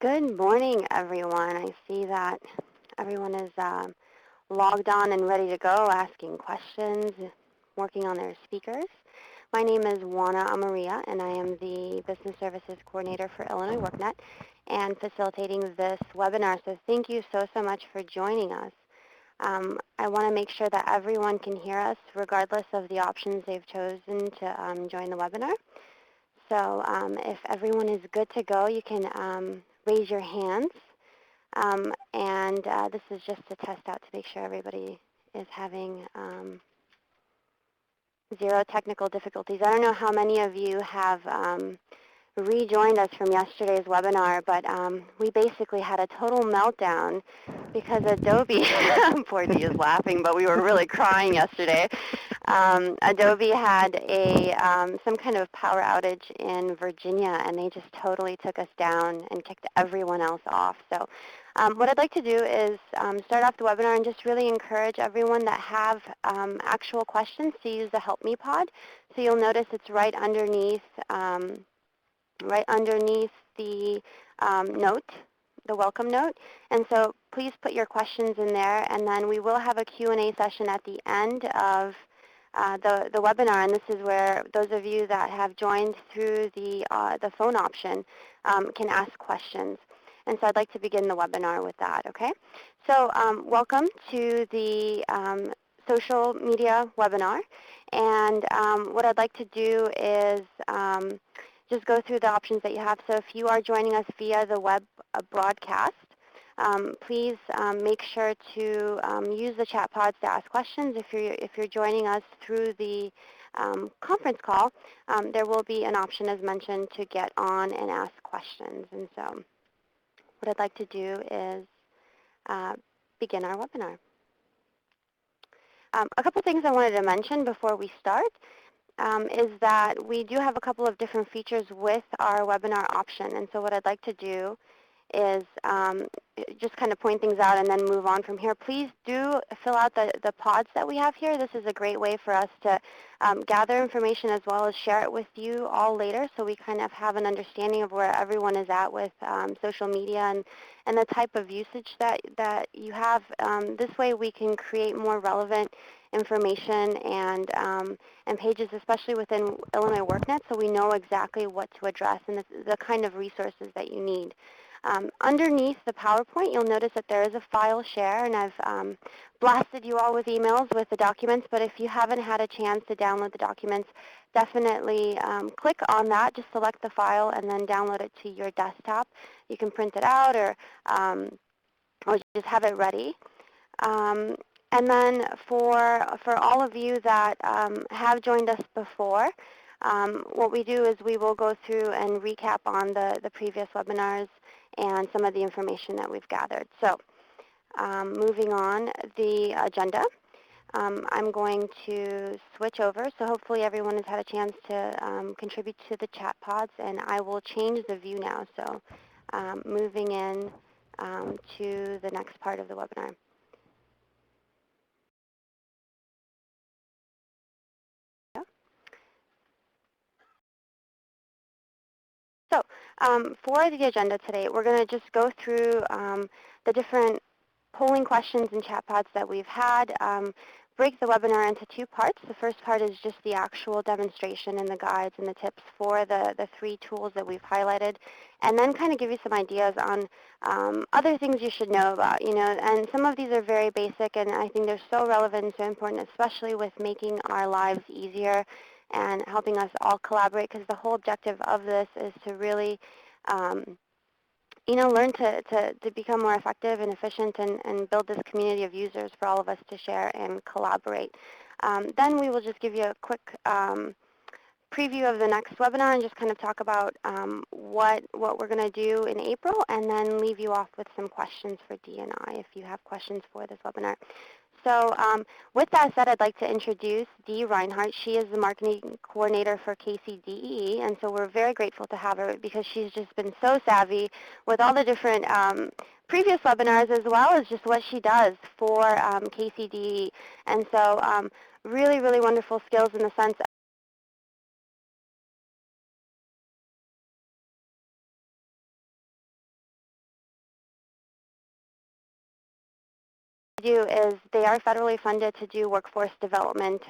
Good morning, everyone. I see that everyone is logged on and ready to go, asking questions, working on their speakers. My name is Juana Amaria, and I am the Business Services Coordinator for Illinois WorkNet and facilitating this webinar. So thank you so much for joining us. I want to make sure that everyone can hear us regardless of the options they've chosen to join the webinar. So if everyone is good to go, you can raise your hands. This is just to test out to make sure everybody is having zero technical difficulties. I don't know how many of you have rejoined us from yesterday's webinar, but we basically had a total meltdown because Adobe, poor Dee is laughing, but we were really crying yesterday. Adobe had some kind of power outage in Virginia, and they just totally took us down and kicked everyone else off. So what I'd like to do is start off the webinar and just really encourage everyone that have actual questions to use the Help Me pod. So you'll notice it's right underneath the note, the welcome note. And so please put your questions in there, and then we will have a Q&A session at the end of the webinar, and this is where those of you that have joined through the phone option can ask questions. And so I'd like to begin the webinar with that, okay? So welcome to the social media webinar. And what I'd like to do is just go through the options that you have. So if you are joining us via the web broadcast, please make sure to use the chat pods to ask questions. If you're joining us through the conference call, there will be an option, as mentioned, to get on and ask questions. And so what I'd like to do is begin our webinar. A couple things I wanted to mention before we start is that we do have a couple of different features with our webinar option. And so what I'd like to do is just kind of point things out and then move on from here. Please do fill out the pods that we have here. This is a great way for us to gather information as well as share it with you all later, so we kind of have an understanding of where everyone is at with social media and the type of usage that you have. This way we can create more relevant information and pages, especially within Illinois WorkNet, so we know exactly what to address and the kind of resources that you need. Underneath the PowerPoint, you'll notice that there is a file share, and I've blasted you all with emails with the documents, but if you haven't had a chance to download the documents, definitely click on that, just select the file, and then download it to your desktop. You can print it out or just have it ready. And then for all of you that have joined us before, what we do is we will go through and recap on the previous webinars and some of the information that we've gathered. So moving on, the agenda. I'm going to switch over, so hopefully everyone has had a chance to contribute to the chat pods, and I will change the view now. So moving in to the next part of the webinar. So for the agenda today, we're going to just go through the different polling questions and chat pods that we've had, break the webinar into two parts. The first part is just the actual demonstration and the guides and the tips for the three tools that we've highlighted, and then kind of give you some ideas on other things you should know about. And some of these are very basic, and I think they're so relevant and so important, especially with making our lives easier and helping us all collaborate, because the whole objective of this is to really learn to become more effective and efficient and build this community of users for all of us to share and collaborate. Then we will just give you a quick preview of the next webinar and just kind of talk about what we're going to do in April, and then leave you off with some questions for Dee and I if you have questions for this webinar. So with that said, I'd like to introduce Dee Reinhardt. She is the marketing coordinator for KCDE, and so we're very grateful to have her because she's just been so savvy with all the different previous webinars, as well as just what she does for KCDE. And so really, really wonderful skills in the sense do is they are federally funded to do workforce development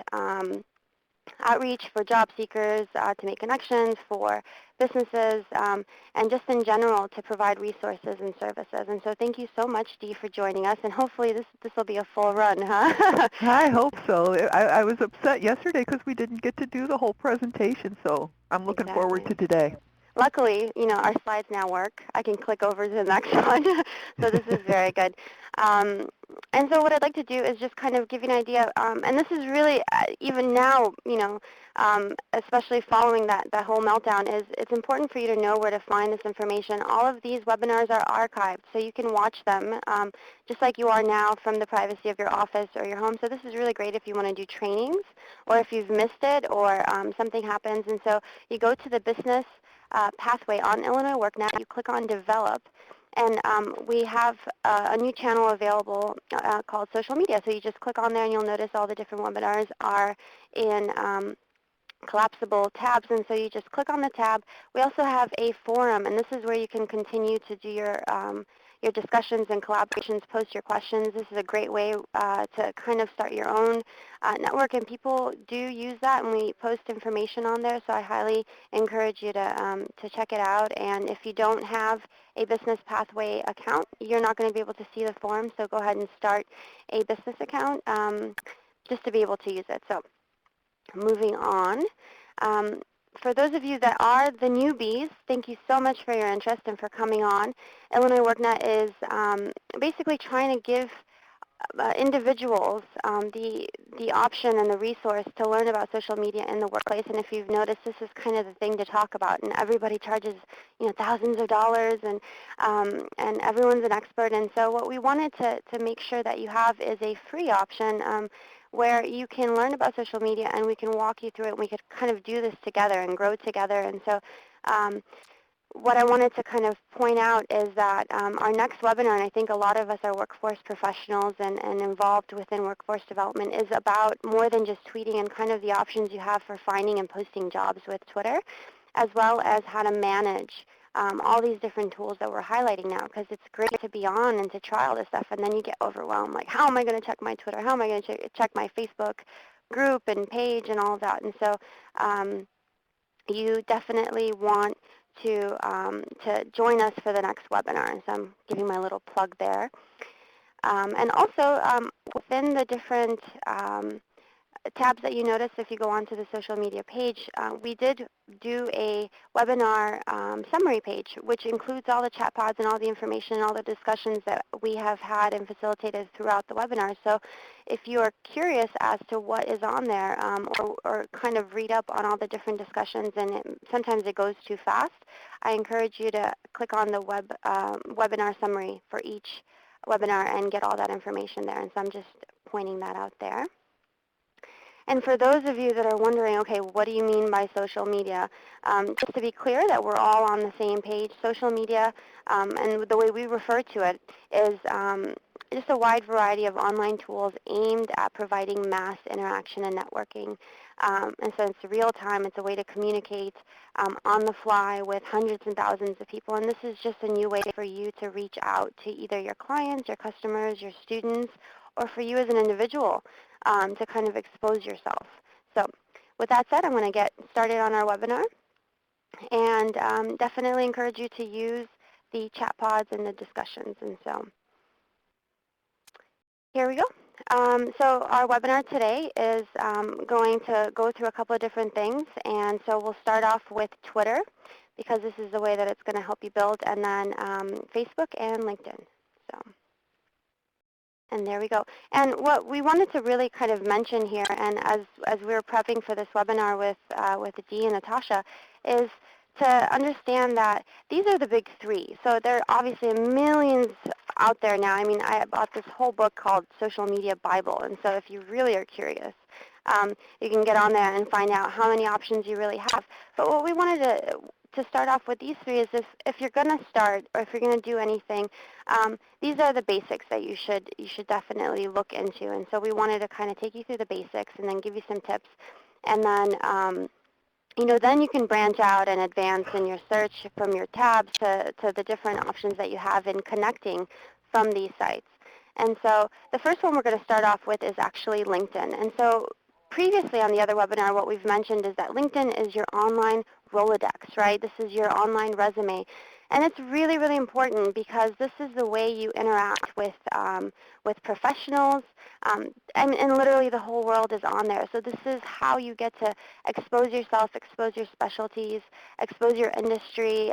outreach for job seekers, to make connections for businesses, and just in general to provide resources and services. And so thank you so much, Dee, for joining us. And hopefully this will be a full run, huh? I hope so. I was upset yesterday because we didn't get to do the whole presentation, so I'm looking forward Exactly. to today. Luckily, our slides now work. I can click over to the next one. So this is very good. Um, and so what I'd like to do is just kind of give you an idea. And this is really, even now, especially following that whole meltdown, is it's important for you to know where to find this information. All of these webinars are archived, so you can watch them just like you are now from the privacy of your office or your home. So this is really great if you want to do trainings or if you've missed it or something happens. And so you go to the business pathway on Illinois WorkNet. You click on Develop, and we have a new channel available called Social Media. So you just click on there, and you'll notice all the different webinars are in collapsible tabs, and so you just click on the tab. We also have a forum, and this is where you can continue to do your discussions and collaborations, post your questions. This is a great way to kind of start your own network, and people do use that, and we post information on there, so I highly encourage you to check it out. And if you don't have a Business Pathway account, you're not going to be able to see the forum, so go ahead and start a business account just to be able to use it. So moving on. Um, for those of you that are the newbies, thank you so much for your interest and for coming on. Illinois WorkNet is basically trying to give individuals the option and the resource to learn about social media in the workplace. And if you've noticed, this is kind of the thing to talk about. And everybody charges thousands of dollars, and everyone's an expert. And so what we wanted to make sure that you have is a free option where you can learn about social media, and we can walk you through it, and we could kind of do this together and grow together. And so what I wanted to kind of point out is that our next webinar, and I think a lot of us are workforce professionals and involved within workforce development, is about more than just tweeting and kind of the options you have for finding and posting jobs with Twitter, as well as how to manage all these different tools that we're highlighting now, because it's great to be on and to try all this stuff, and then you get overwhelmed, like, how am I going to check my Twitter? How am I going to check my Facebook group and page and all of that? And so you definitely want to join us for the next webinar. And so I'm giving my little plug there. And also within the different tabs that you notice if you go onto the social media page, we did do a webinar summary page, which includes all the chat pods and all the information and all the discussions that we have had and facilitated throughout the webinar. So if you are curious as to what is on there, or kind of read up on all the different discussions, and sometimes it goes too fast, I encourage you to click on the webinar summary for each webinar and get all that information there. And so I'm just pointing that out there. And for those of you that are wondering, okay, what do you mean by social media? Just to be clear that we're all on the same page, social media, and the way we refer to it, is just a wide variety of online tools aimed at providing mass interaction and networking. And so it's real time. It's a way to communicate on the fly with hundreds and thousands of people. And this is just a new way for you to reach out to either your clients, your customers, your students, or for you as an individual to kind of expose yourself. So with that said, I'm going to get started on our webinar, and definitely encourage you to use the chat pods and the discussions. And so here we go. So our webinar today is going to go through a couple of different things. And so we'll start off with Twitter, because this is the way that it's going to help you build, and then Facebook and LinkedIn. So. And there we go. And what we wanted to really kind of mention here, and as we were prepping for this webinar with Dee and Natasha, is to understand that these are the big three. So there are obviously millions out there now. I mean, I bought this whole book called Social Media Bible, and so if you really are curious, you can get on there and find out how many options you really have. But what we wanted to start off with these three is if you're going to start, or if you're going to do anything, these are the basics that you should definitely look into. And so we wanted to kind of take you through the basics and then give you some tips. And then then you can branch out and advance in your search from your tabs to the different options that you have in connecting from these sites. And so the first one we're going to start off with is actually LinkedIn. And so previously on the other webinar, what we've mentioned is that LinkedIn is your online Rolodex, right? This is your online resume. And it's really, really important because this is the way you interact with professionals, and literally the whole world is on there. So this is how you get to expose yourself, expose your specialties, expose your industry,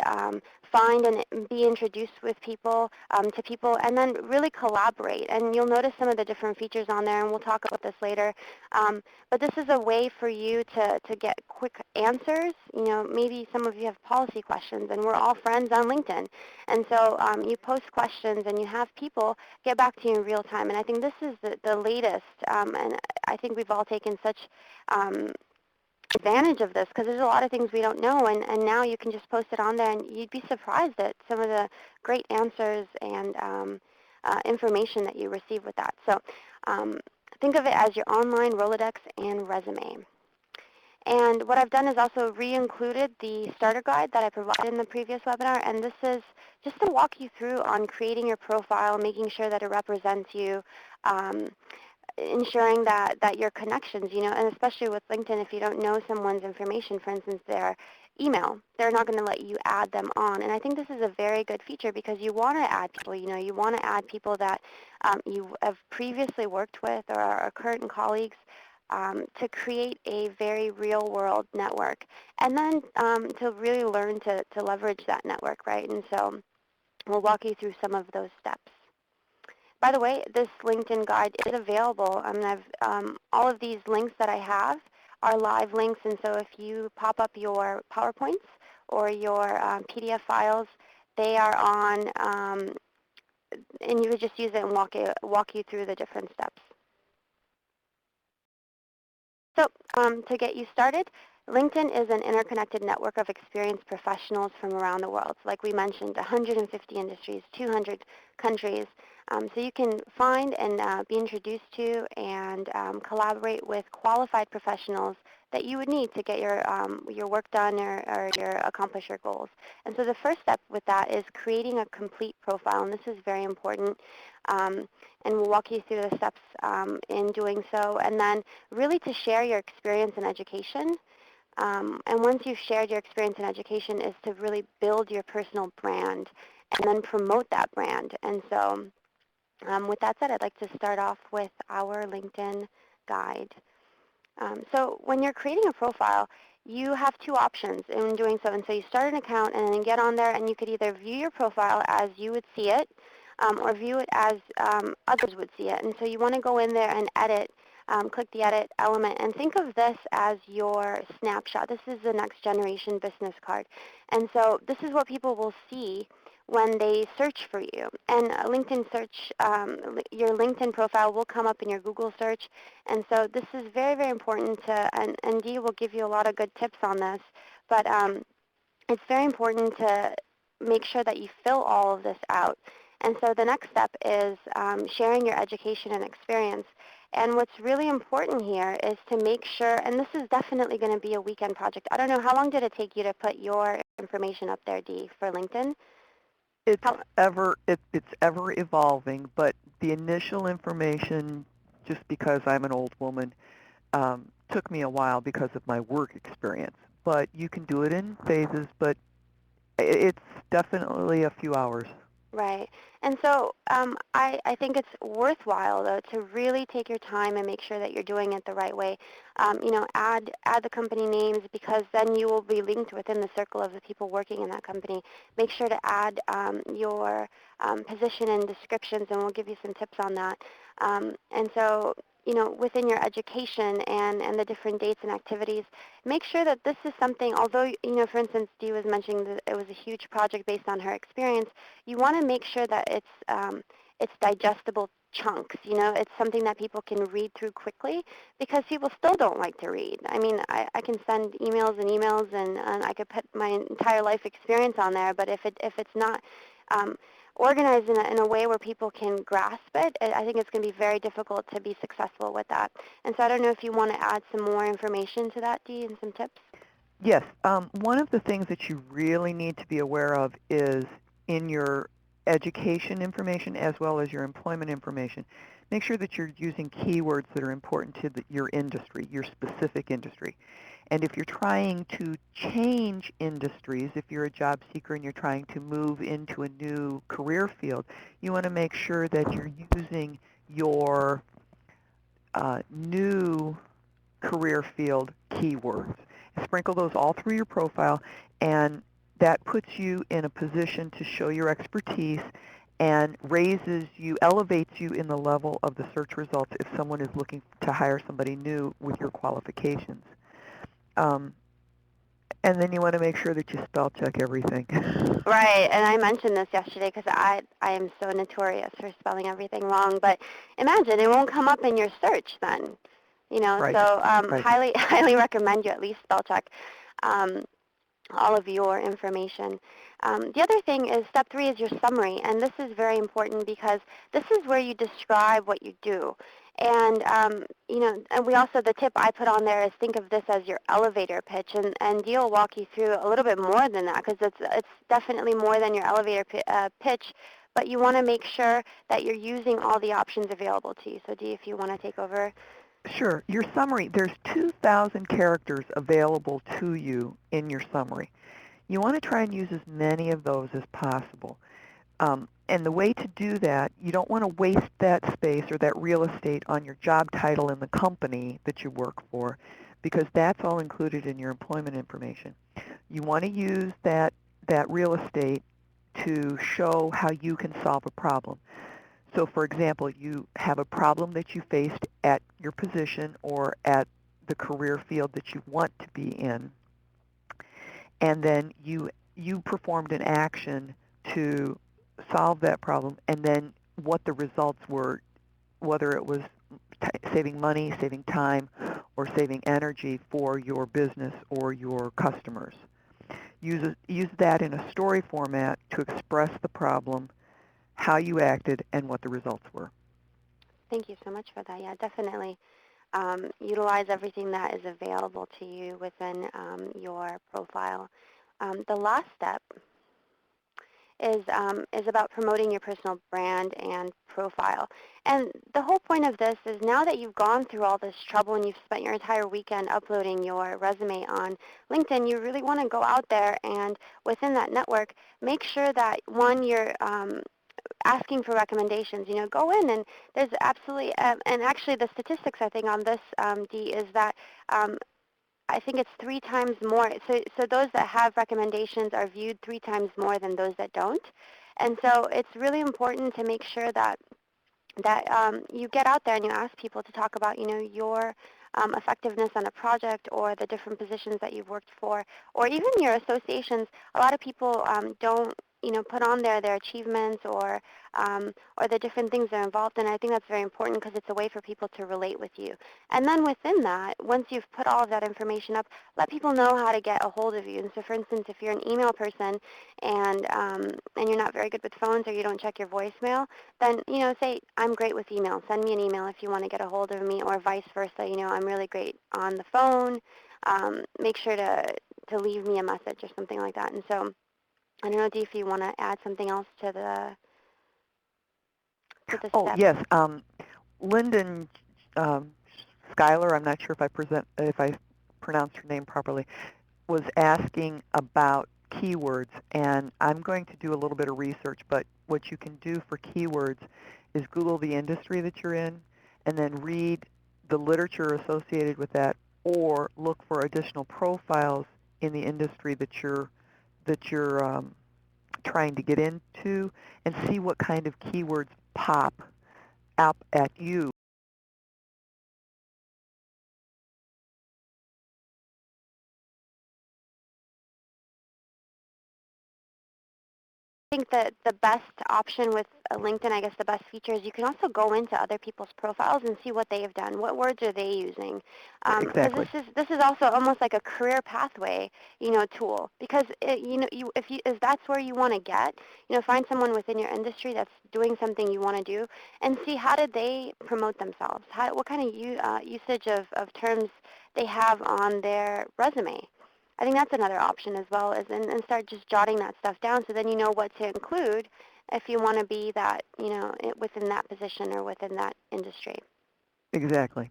find and be introduced with people, to people, and then really collaborate. And you'll notice some of the different features on there, and we'll talk about this later. But this is a way for you to get quick answers. You know, maybe some of you have policy questions, and we're all friends on LinkedIn. And so you post questions, and you have people get back to you in real time. And I think this is the latest, and I think we've all taken such advantage of this because there's a lot of things we don't know, and now you can just post it on there, and you'd be surprised at some of the great answers and information that you receive with that. So think of it as your online Rolodex and resume. And what I've done is also re-included the starter guide that I provided in the previous webinar, and this is just to walk you through on creating your profile, making sure that it represents you, ensuring that your connections, and especially with LinkedIn, if you don't know someone's information, for instance, their email, they're not going to let you add them on. And I think this is a very good feature because you want to add people, you want to add people that you have previously worked with or are current colleagues, to create a very real-world network. And then to really learn to leverage that network, right? And so we'll walk you through some of those steps. By the way, this LinkedIn guide is available. All of these links that I have are live links, and so if you pop up your PowerPoints or your PDF files, they are on, and you would just use it and walk you through the different steps. So to get you started, LinkedIn is an interconnected network of experienced professionals from around the world. Like we mentioned, 150 industries, 200 countries. So you can find and be introduced to and collaborate with qualified professionals that you would need to get your work done or accomplish your goals. And so the first step with that is creating a complete profile, and this is very important. And we'll walk you through the steps in doing so. And then really to share your experience in education. And once you've shared your experience in education is to really build your personal brand and then promote that brand. And so with that said, I'd like to start off with our LinkedIn guide. So when you're creating a profile, you have two options in doing so. And so you start an account and then get on there, and you could either view your profile as you would see it, or view it as others would see it. And so you want to go in there and edit, click the edit element, and think of this as your snapshot. This is the next generation business card. And so this is what people will see when they search for you. And a LinkedIn search, your LinkedIn profile will come up in your Google search. And so this is very, very important and Dee will give you a lot of good tips on this, but it's very important to make sure that you fill all of this out. And so the next step is sharing your education and experience. And what's really important here is to make sure, and this is definitely going to be a weekend project. I don't know, how long did it take you to put your information up there, Dee, for LinkedIn? It's ever evolving, but the initial information, just because I'm an old woman, took me a while because of my work experience. But you can do it in phases, but it's definitely a few hours. Right. And so I think it's worthwhile, though, to really take your time and make sure that you're doing it the right way. Add the company names because then you will be linked within the circle of the people working in that company. Make sure to add your position and descriptions, and we'll give you some tips on that. And so, within your education and the different dates and activities, make sure that this is something, although, for instance, Dee was mentioning that it was a huge project based on her experience, you want to make sure that it's digestible chunks. It's something that people can read through quickly because people still don't like to read. I mean, I can send emails and emails, and I could put my entire life experience on there, but if it's not organized in a way where people can grasp it, I think it's going to be very difficult to be successful with that. And so I don't know if you want to add some more information to that, Dee, and some tips. Yes, one of the things that you really need to be aware of is in your education information as well as your employment information, make sure that you're using keywords that are important to your industry, your specific industry. And if you're trying to change industries, if you're a job seeker and you're trying to move into a new career field, you want to make sure that you're using your new career field keywords. Sprinkle those all through your profile, and that puts you in a position to show your expertise and elevates you in the level of the search results if someone is looking to hire somebody new with your qualifications. Um, and then you want to make sure that you spell check everything. Right, and I mentioned this yesterday because I am so notorious for spelling everything wrong. But imagine it won't come up in your search then, Right, So right. highly recommend you at least spell check um, all of your information. The other thing is step 3 is your summary, and this is very important because this is where you describe what you do. And, and we also, the tip I put on there is think of this as your elevator pitch, and Dee will walk you through a little bit more than that because it's definitely more than your elevator pitch, but you want to make sure that you're using all the options available to you. So Dee, if you want to take over. Sure. Your summary, there's 2,000 characters available to you in your summary. You want to try and use as many of those as possible. And the way to do that, you don't want to waste that space or that real estate on your job title in the company that you work for, because that's all included in your employment information. You want to use that real estate to show how you can solve a problem. So for example, you have a problem that you faced at your position or at the career field that you want to be in, and then you performed an action to solve that problem, and then what the results were, whether it was saving money, saving time, or saving energy for your business or your customers. Use that in a story format to express the problem, how you acted, and what the results were. Thank you so much for that. Yeah, definitely. Utilize everything that is available to you within your profile. The last step is about promoting your personal brand and profile. And the whole point of this is now that you've gone through all this trouble and you've spent your entire weekend uploading your resume on LinkedIn, you really want to go out there and within that network, make sure that, one, you're asking for recommendations. Go in and there's absolutely, and actually the statistics I think on this, Dee, is that I think it's 3 times more. So those that have recommendations are viewed 3 times more than those that don't. And so it's really important to make sure that you get out there and you ask people to talk about, your effectiveness on a project or the different positions that you've worked for, or even your associations. A lot of people don't, put on there their achievements or the different things they're involved in. I think that's very important because it's a way for people to relate with you. And then within that, once you've put all of that information up, let people know how to get a hold of you. And so, for instance, if you're an email person and you're not very good with phones or you don't check your voicemail, then, say, I'm great with email. Send me an email if you want to get a hold of me, or vice versa. I'm really great on the phone. Make sure to leave me a message or something like that. And so I don't know, Dee, if you want to add something else to the Oh, steps. yes. Lyndon Schuyler, I'm not sure if I pronounced her name properly, was asking about keywords, and I'm going to do a little bit of research, but what you can do for keywords is Google the industry that you're in and then read the literature associated with that, or look for additional profiles in the industry that you're trying to get into, and see what kind of keywords pop up at you. I think that the best option with LinkedIn, I guess the best feature is you can also go into other people's profiles and see what they have done. What words are they using? Because Exactly. this is also almost like a career pathway, tool. Because if that's where you want to get, find someone within your industry that's doing something you want to do, and see how did they promote themselves. What kind of usage of terms they have on their resume. I think that's another option as well, and start just jotting that stuff down so then you know what to include if you want to be that, within that position or within that industry. Exactly.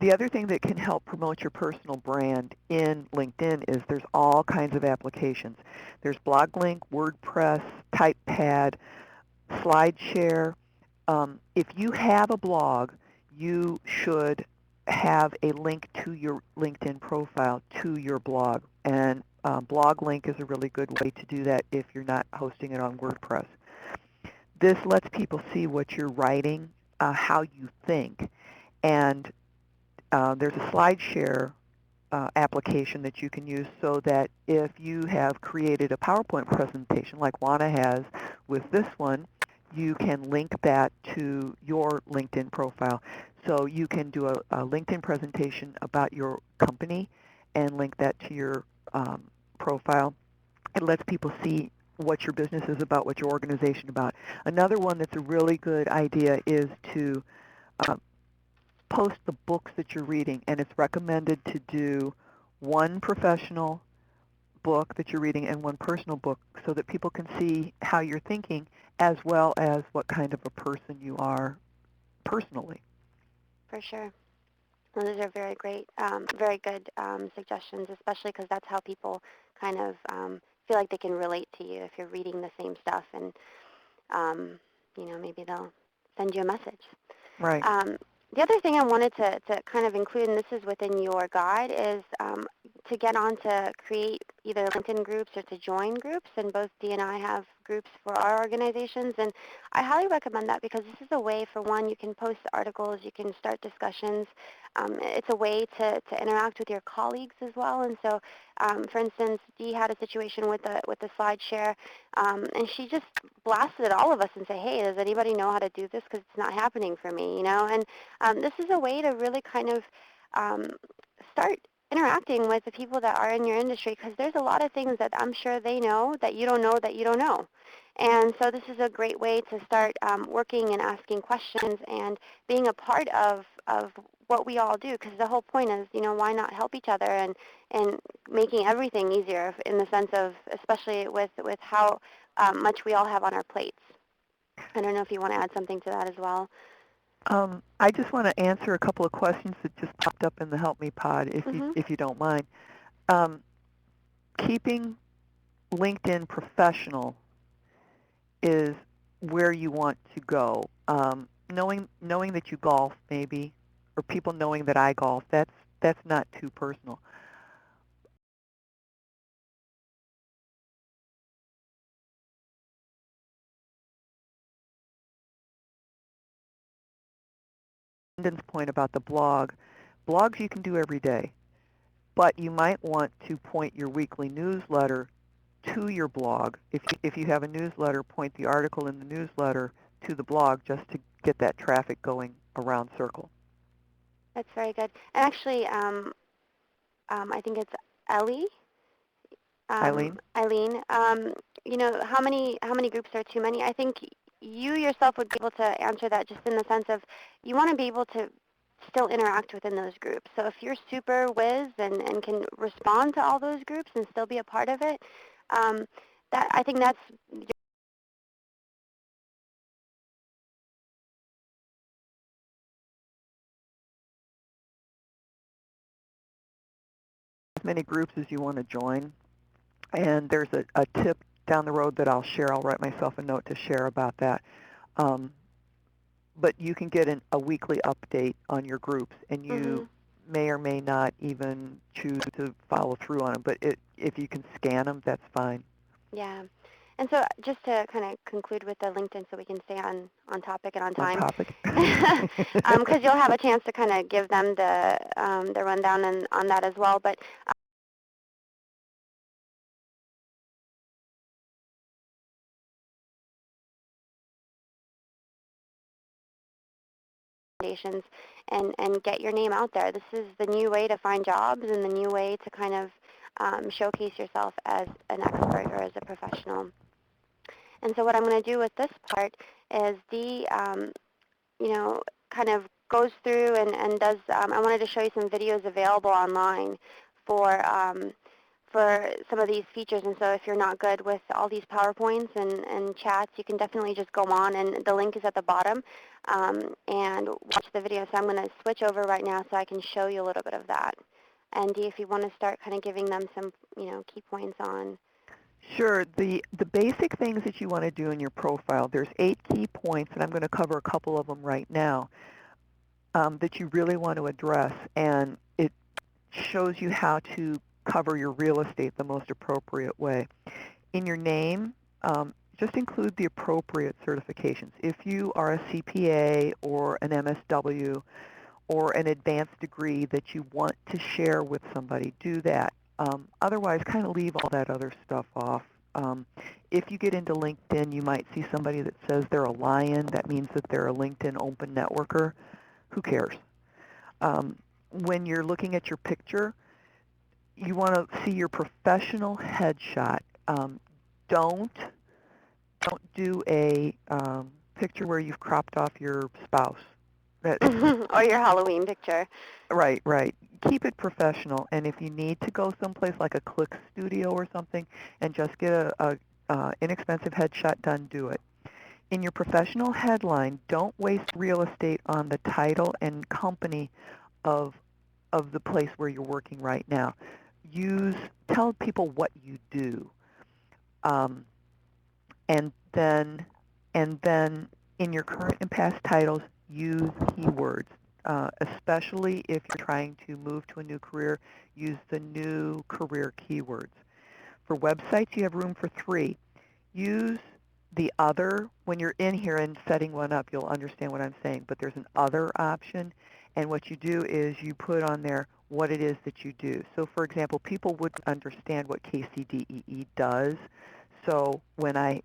The other thing that can help promote your personal brand in LinkedIn is there's all kinds of applications. There's BlogLink, WordPress, TypePad, SlideShare. If you have a blog, you should have a link to your LinkedIn profile to your blog. And BlogLink is a really good way to do that if you're not hosting it on WordPress. This lets people see what you're writing, how you think, and there's a SlideShare application that you can use so that if you have created a PowerPoint presentation like Juana has with this one, you can link that to your LinkedIn profile. So you can do a LinkedIn presentation about your company and link that to your profile. It lets people see what your business is about, what your organization is about. Another one that's a really good idea is to uh, post the books that you're reading, and it's recommended to do one professional book that you're reading and one personal book so that people can see how you're thinking as well as what kind of a person you are personally. For sure. Well, those are very great, very good suggestions, especially because that's how people kind of feel like they can relate to you if you're reading the same stuff, and maybe they'll send you a message. Right. The other thing I wanted to kind of include, and this is within your guide, is to get on to create either LinkedIn groups or to join groups. And both Dee and I have groups for our organizations. And I highly recommend that because this is a way, for one, you can post articles, you can start discussions. It's a way to interact with your colleagues as well. And so, for instance, Dee had a situation with the SlideShare, and she just blasted all of us and said, hey, does anybody know how to do this? Because it's not happening for me, And this is a way to really kind of start interacting with the people that are in your industry, because there's a lot of things that I'm sure they know that you don't know that you don't know. And so this is a great way to start working and asking questions and being a part of what we all do, because the whole point is, why not help each other and making everything easier in the sense of, especially with how much we all have on our plates. I don't know if you want to add something to that as well. I just want to answer a couple of questions that just popped up in the Help Me pod, Mm-hmm. if you don't mind. Um, keeping LinkedIn professional is where you want to go. Knowing that you golf, maybe, or people knowing that I golf, that's not too personal. Brendan's point about the blog, blogs you can do every day, but you might want to point your weekly newsletter to your blog. If you have a newsletter, point the article in the newsletter to the blog just to get that traffic going around circle. That's very good. And actually, I think it's Ellie, Eileen? Eileen. How many groups are too many? I think you yourself would be able to answer that, just in the sense of, you want to be able to still interact within those groups. So if you're super whiz and can respond to all those groups and still be a part of it, um, that I think that's As many groups as you want to join. And there's a tip down the road that I'll share. I'll write myself a note to share about that. Um, but you can get a weekly update on your groups, and you mhm, may or may not even choose to follow through on them. But if you can scan them, that's fine. yeah. And so just to kind of conclude with the LinkedIn, so we can stay on topic and on On time, topic. because you'll have a chance to kind of give them the rundown on that as well. But recommendations, and get your name out there. This is the new way to find jobs and the new way to kind of showcase yourself as an expert or as a professional. And so what I'm going to do with this part is you know, kind of goes through and does, I wanted to show you some videos available online for for some of these features. And so if you're not good with all these PowerPoints and chats, you can definitely just go on, and the link is at the bottom, and watch the video. So I'm going to switch over right now so I can show you a little bit of that. And Dee, if you want to start kind of giving them some, key points on. Sure. The basic things that you want to do in your profile, there's 8 key points, and I'm going to cover a couple of them right now, that you really want to address. And it shows you how to cover your real estate the most appropriate way. In your name, just include the appropriate certifications. If you are a CPA or an MSW or an advanced degree that you want to share with somebody, do that. Otherwise, kind of leave all that other stuff off. Um, if you get into LinkedIn, you might see somebody that says they're a lion. That means that they're a LinkedIn open networker. Who cares? When you're looking at your picture, you want to see your professional headshot. Don't don't do a picture where you've cropped off your spouse. That, Or your Halloween picture. right, right. Keep it professional, and if you need to go someplace like a click studio or something and just get a inexpensive headshot done, do it. In your professional headline, don't waste real estate on the title and company of of the place where you're working right now. Tell people what you do. Um, and then in your current and past titles, use keywords. Especially if you're trying to move to a new career, use the new career keywords. For websites, you have room for 3. Use the other. When you're in here and setting one up, you'll understand what I'm saying, but there's an other option, and what you do is you put on there what it is that you do. So for example, people wouldn't understand what KCDEE does, so when I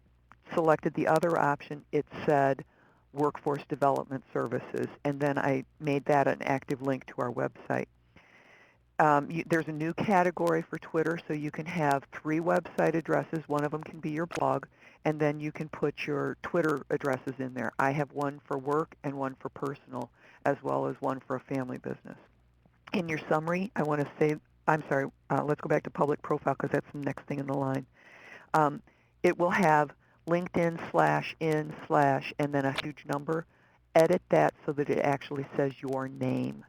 selected the other option, it said Workforce Development Services, and then I made that an active link to our website. There's a new category for Twitter, so you can have 3 website addresses. One of them can be your blog, and then you can put your Twitter addresses in there. I have one for work and one for personal, as well as one for a family business. In your summary, I want to say, I'm sorry, let's go back to public profile because that's the next thing in the line. Um, it will have LinkedIn/in/ and then a huge number. Edit that so that it actually says your name.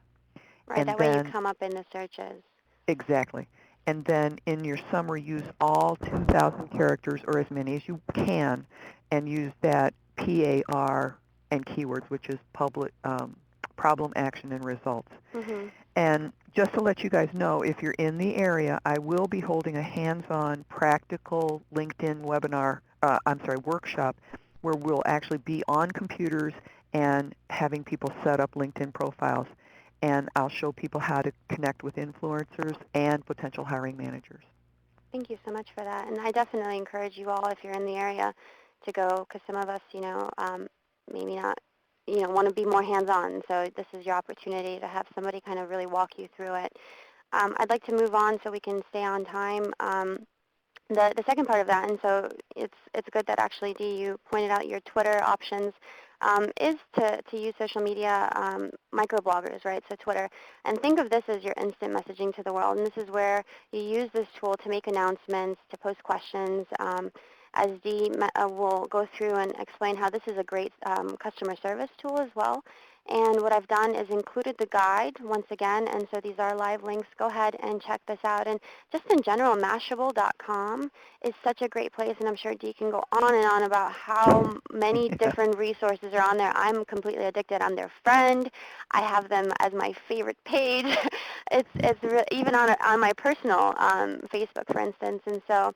Right, And that way you then, come up in the searches. exactly. And then in your summary, use all 2,000 characters or as many as you can, and use that PAR and keywords, which is problem, action, and results. Mhm. And just to let you guys know, if you're in the area, I will be holding a hands-on practical LinkedIn webinar, workshop, where we'll actually be on computers and having people set up LinkedIn profiles. And I'll show people how to connect with influencers and potential hiring managers. Thank you so much for that. And I definitely encourage you all, if you're in the area, to go, because some of us, maybe not, want to be more hands-on. So this is your opportunity to have somebody kind of really walk you through it. I'd like to move on so we can stay on time. The second part of that, and so it's good that actually, Dee, you pointed out your Twitter options, is to use social media microbloggers, right? So Twitter, and think of this as your instant messaging to the world. And this is where you use this tool to make announcements, to post questions. As Dee will go through and explain how this is a great customer service tool as well. And what I've done is included the guide once again, and so these are live links. Go ahead and check this out. And just in general, Mashable.com is such a great place, and I'm sure Dee can go on and on about how many Yeah. different resources are on there. I'm completely addicted. I'm their friend. I have them as my favorite page. Even on my personal Facebook, for instance. And so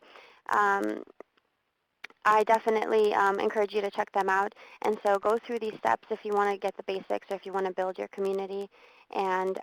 um, I definitely encourage you to check them out. And so go through these steps if you want to get the basics or if you want to build your community and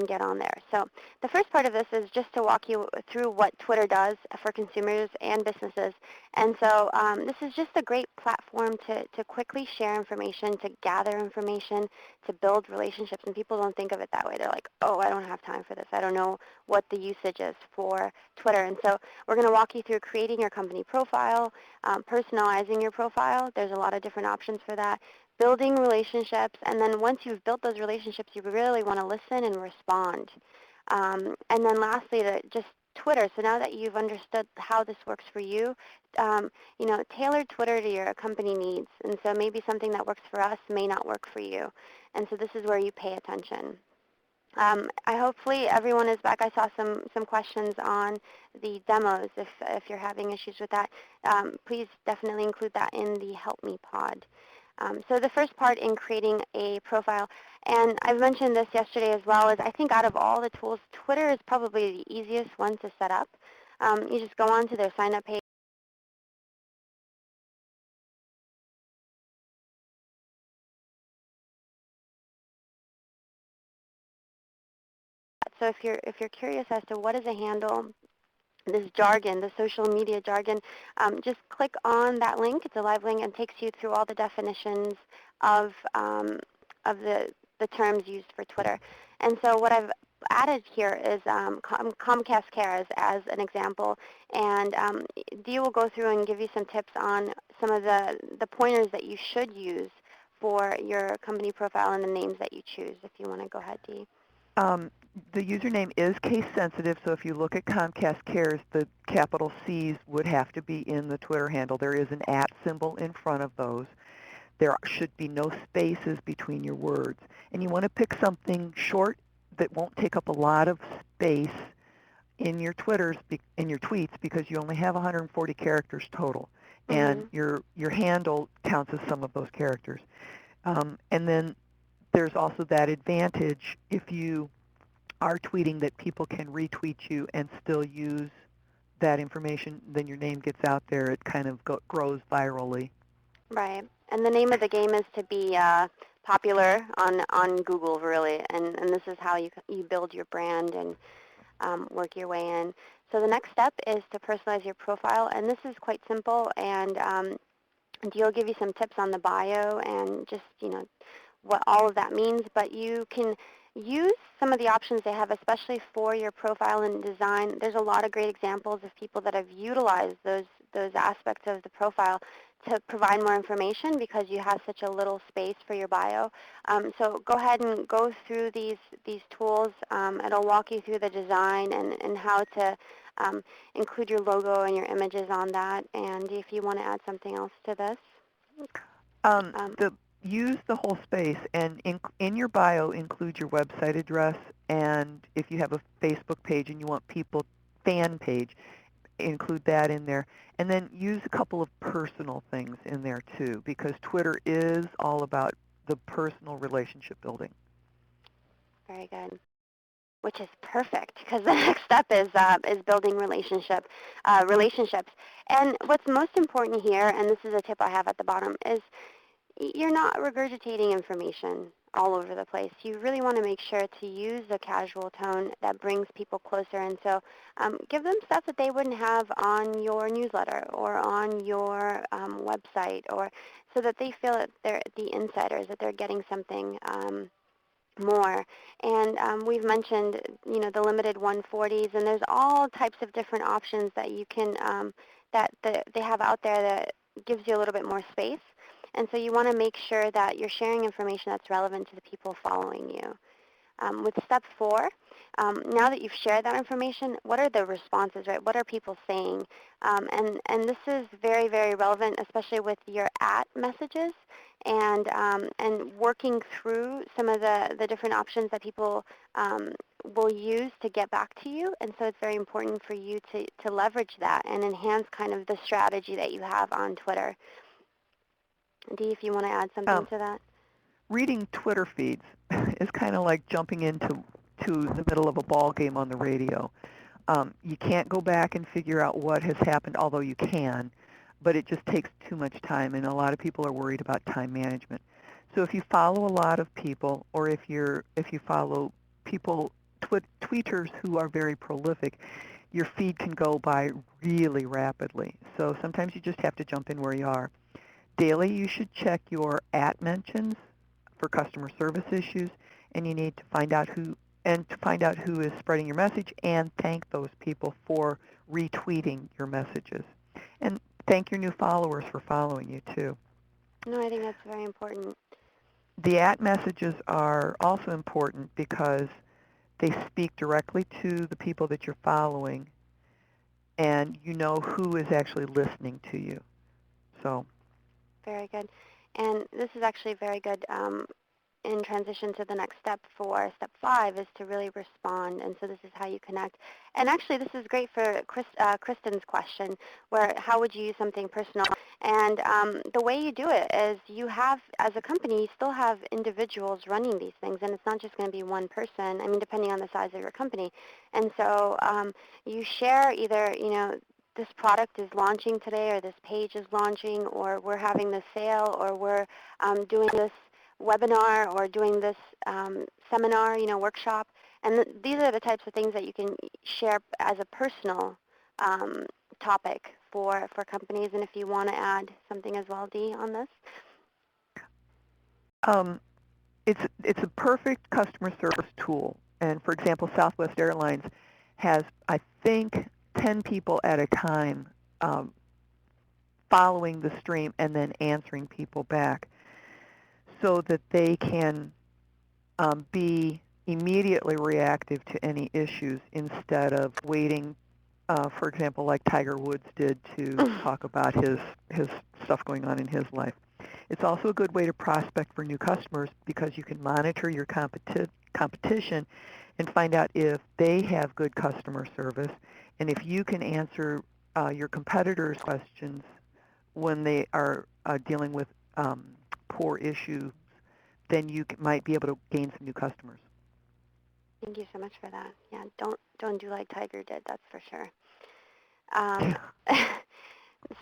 get on there. So the first part of this is just to walk you through what Twitter does for consumers and businesses. And so this is just a great platform to quickly share information, to gather information, to build relationships. And people don't think of it that way. They're like, oh, I don't have time for this. I don't know what the usage is for Twitter. And so we're going to walk you through creating your company profile, personalizing your profile. There's a lot of different options for that. Building relationships, and then once you've built those relationships, you really want to listen and respond. And then lastly, to just Twitter, so now that you've understood how this works for you, tailor Twitter to your company needs. And so maybe something that works for us may not work for you. And so this is where you pay attention. I hopefully everyone is back. I saw some questions on the demos. If you're having issues with that, please definitely include that in the Help Me pod. So the first part in creating a profile, and I've mentioned this yesterday as well, is I think out of all the tools, Twitter is probably the easiest one to set up. You just go on to their sign-up page. So if you're curious as to what is a handle, this jargon, the social media jargon, just click on that link. It's a live link and takes you through all the definitions of the terms used for Twitter. And so what I've added here is Comcast Cares as an example, and Dee will go through and give you some tips on some of the pointers that you should use for your company profile and the names that you choose. If you want to go ahead, Dee. Um, the username is case sensitive, so if you look at Comcast Cares, the capital C's would have to be in the Twitter handle. There is an @ symbol in front of those. There should be no spaces between your words. And you want to pick something short that won't take up a lot of space in your in your tweets, because you only have 140 characters total. And Mhm. your handle counts as some of those characters. And then there's also that advantage if you are tweeting that people can retweet you and still use that information, then your name gets out there. It kind of grows virally. Right. And the name of the game is to be popular on Google, really. And this is how you build your brand and work your way in. So the next step is to personalize your profile. And this is quite simple. And Dee will give you some tips on the bio and just, what all of that means, but you can use some of the options they have, especially for your profile and design. There's a lot of great examples of people that have utilized those aspects of the profile to provide more information because you have such a little space for your bio. So go ahead and go through these tools. It'll walk you through the design and how to include your logo and your images on that. And if you want to add something else to this. Um, The use the whole space, and in your bio include your website address, and if you have a Facebook page and you want people fan page, include that in there. And then use a couple of personal things in there too, because Twitter is all about the personal relationship building. Very good. Which is perfect because the next step is building relationships. And what's most important here, and this is a tip I have at the bottom, is you're not regurgitating information all over the place. You really want to make sure to use a casual tone that brings people closer. And so give them stuff that they wouldn't have on your newsletter or on your website, or so that they feel that they're the insiders, that they're getting something more. And we've mentioned, the limited 140s, and there's all types of different options that you can, they have out there that gives you a little bit more space. And so you want to make sure that you're sharing information that's relevant to the people following you. With step 4, now that you've shared that information, what are the responses, right? What are people saying? And this is very, very relevant, especially with your messages and working through some of the different options that people will use to get back to you. And so it's very important for you to leverage that and enhance kind of the strategy that you have on Twitter. Dee, if you want to add something Um, to that. Reading Twitter feeds is kind of like jumping into the middle of a ball game on the radio. You can't go back and figure out what has happened, although you can, but it just takes too much time, and a lot of people are worried about time management. So if you follow a lot of people, or if you follow people, tweeters who are very prolific, your feed can go by really rapidly. So sometimes you just have to jump in where you are. Daily, you should check your mentions for customer service issues, and you need to find out who is spreading your message and thank those people for retweeting your messages. And thank your new followers for following you too. No, I think that's very important. The messages are also important because they speak directly to the people that you're following, and you know who is actually listening to you. So, Very good. And this is actually very good in transition to the next step for step 5 is to really respond. And so this is how you connect. And actually, this is great for Kristen's question, where how would you use something personal? And the way you do it is you have, as a company, you still have individuals running these things, and it's not just going to be one person. I mean, depending on the size of your company. And so you share either, this product is launching today, or this page is launching, or we're having this sale, or we're doing this webinar or doing this seminar, workshop. And these are the types of things that you can share as a personal um, topic for companies. And if you want to add something as well, Dee, on this. um, it's a perfect customer service tool. And for example, Southwest Airlines has, I think, 10 people at a time um, following the stream and then answering people back so that they can be immediately reactive to any issues instead of waiting, for example, like Tiger Woods did to talk about his stuff going on in his life. It's also a good way to prospect for new customers because you can monitor your competition and find out if they have good customer service, and if you can answer your competitors' questions when they are dealing with poor issues, then you might be able to gain some new customers. Thank you so much for that. Yeah, don't do like Tiger did, that's for sure. Um,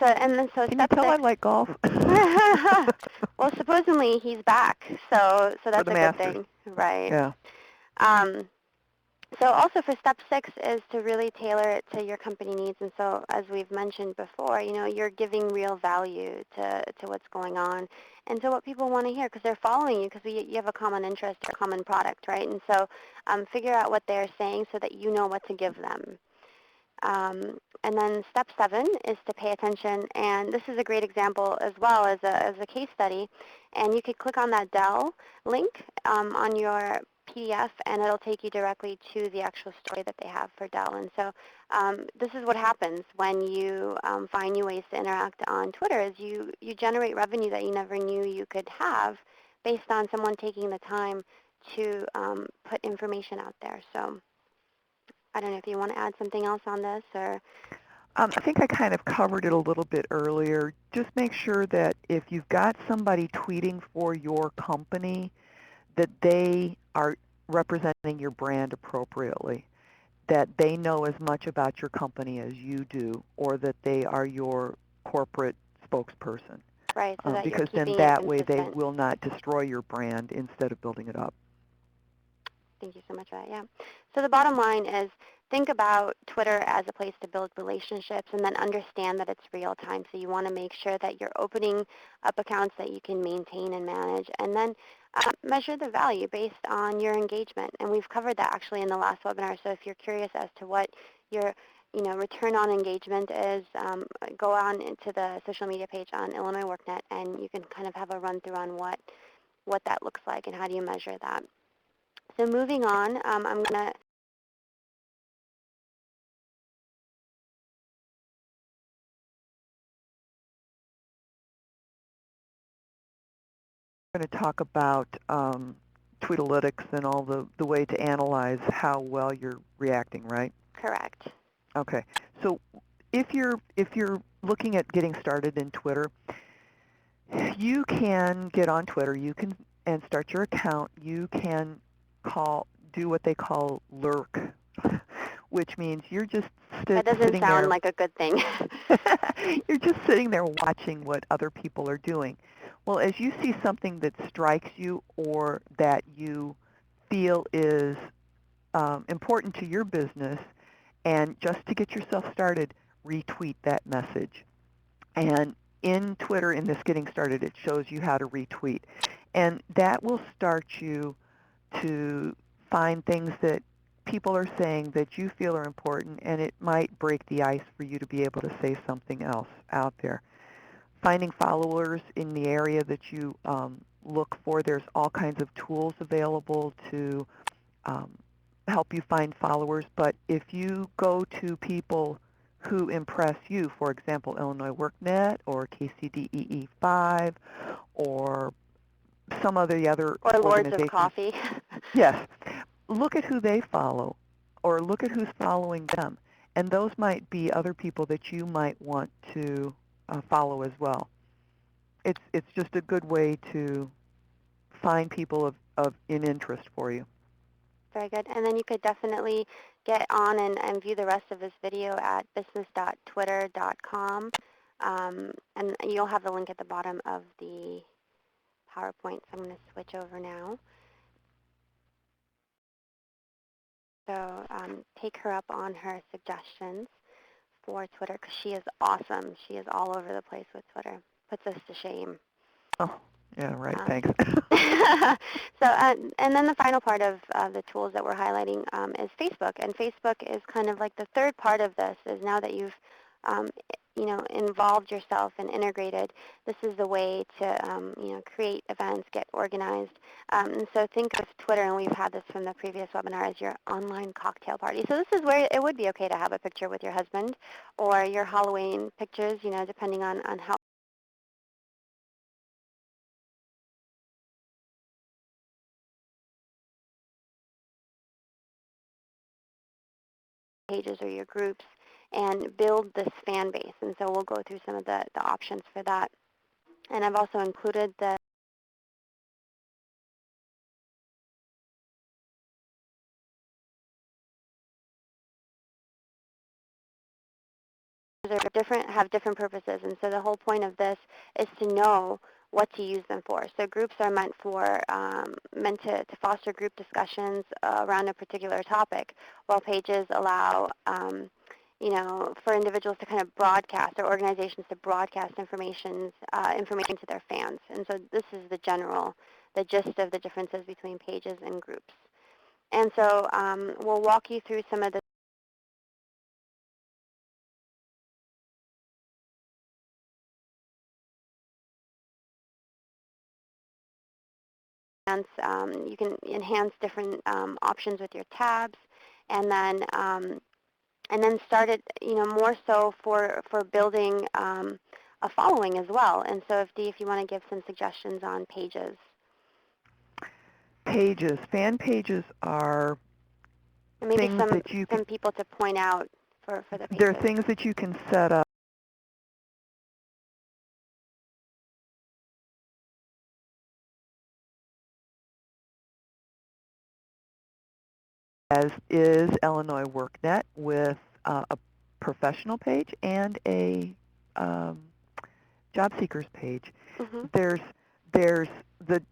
so Can you step tell I 6. like golf? Well, supposedly he's back, so For that's the a good Masters. thing, right? Yeah. Um, So also for step 6 is to really tailor it to your company needs. And so as we've mentioned before, you're giving real value to what's going on and to what people want to hear because they're following you because you have a common interest or a common product, right? And so figure out what they're saying so that you know what to give them. And then step 7 is to pay attention, and this is a great example as well as a case study. And you could click on that Dell link on your PDF, and it'll take you directly to the actual story that they have for Dell. And so this is what happens when you find new ways to interact on Twitter is you generate revenue that you never knew you could have based on someone taking the time to put information out there. So I don't know if you want to add something else on this or... I think I kind of covered it a little bit earlier. Just make sure that if you've got somebody tweeting for your company, that they are representing your brand appropriately, that they know as much about your company as you do, or that they are your corporate spokesperson. Right, so that you're Because then keeping it that way they consistent. will not destroy your brand instead of building it up. Thank you so much for that, yeah. So the bottom line is think about Twitter as a place to build relationships and then understand that it's real time. So you want to make sure that you're opening up accounts that you can maintain and manage and then measure the value based on your engagement. And we've covered that actually in the last webinar. So if you're curious as to what your return on engagement is, go on into the social media page on Illinois WorkNet and you can kind of have a run through on what that looks like and how do you measure that. So moving on, I'm going to We're going to talk about Tweetalytics and all the way to analyze how well you're reacting, right? correct. Okay. So if you're looking at getting started in Twitter, you can get on Twitter. You can and start your account. You can do what they call lurk, which means you're just That doesn't sitting sound there. like a good thing. You're just sitting there watching what other people are doing. Well, as you see something that strikes you or that you feel is important to your business, and just to get yourself started, retweet that message. And in Twitter, in this Getting Started, it shows you how to retweet. And that will start you to find things that people are saying that you feel are important, and it might break the ice for you to be able to say something else out there. Finding followers in the area that you look for, there's all kinds of tools available to um, help you find followers. But if you go to people who impress you. For example, Illinois WorkNet or KCDEE5 or some of the other Or Lords of organizations. Coffee. Yes, look at who they follow or look at who's following them. And those might be other people that you might want to follow as well. It's just a good way to find people of in interest for you. Very good. And then you could definitely get on and view the rest of this video at business.twitter.com. And you'll have the link at the bottom of the PowerPoint. So I'm going to switch over now. So take her up on her suggestions for Twitter because she is awesome. She is all over the place with Twitter. Puts us to shame. Oh, yeah, right. Um, Thanks. so, and then the final part of the tools that we're highlighting is Facebook. And Facebook is kind of like the third part of this. Is now that you've, involved yourself and integrated, this is the way to, create events, get organized. And so think of Twitter, and we've had this from the previous webinar, as your online cocktail party. So this is where it would be okay to have a picture with your husband or your Halloween pictures, depending on how pages or your groups, and build this fan base. And so we'll go through some of the options for that. And I've also included the have different purposes. And so the whole point of this is to know what to use them for. So groups are meant to foster group discussions around a particular topic, while pages allow for individuals to kind of broadcast, or organizations to broadcast information to their fans. And so this is the gist of the differences between pages and groups. And so we'll walk you through some of the you can enhance different options with your tabs, and then start it, more so for building a following as well. And so, if you want to give some suggestions on pages. Pages. Fan pages are And maybe things some that you can, some people to point out for the they're pages. things that you can set up as is Illinois WorkNet with a professional page and a um, job seekers page. Hmm. There's there's the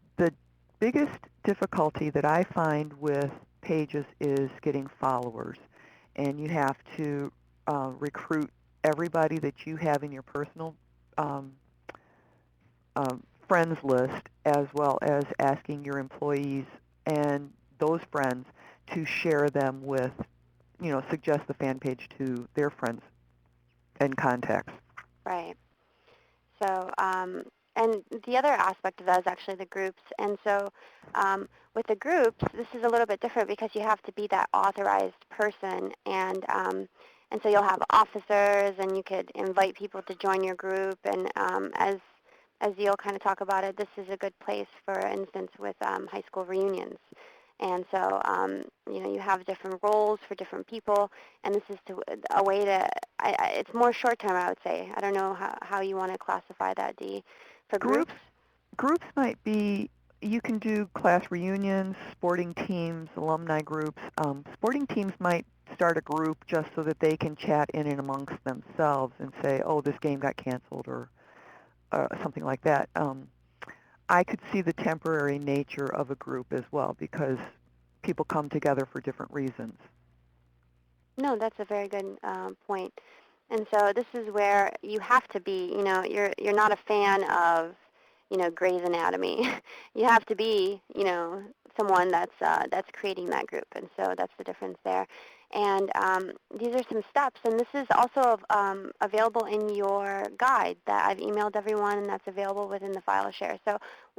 biggest difficulty that I find with pages is getting followers, and you have to recruit everybody that you have in your personal um, friends list, as well as asking your employees and those friends to share them with, suggest the fan page to their friends and contacts. Right. So, and the other aspect of that is actually the groups. And so with the groups, this is a little bit different because you have to be that authorized person. And so you'll have officers, and you could invite people to join your group. And as you'll kind of talk about it, this is a good place, for instance, with high school reunions. And so, you have different roles for different people, and this is a way to, it's more short-term, I would say. I don't know how you want to classify that, Dee. For groups? Groups groups might be, you can do class reunions, sporting teams, alumni groups. Sporting teams might start a group just so that they can chat in and amongst themselves and say, oh, this game got canceled, or something like that. I could see the temporary nature of a group as well, because people come together for different reasons. No, that's a very good point. And so this is where you have to be, you're not a fan of, Grey's Anatomy. You have to be, someone that's creating that group. And so that's the difference there. And these are some steps. And this is also available in your guide that I've emailed everyone, and that's available within the file share. So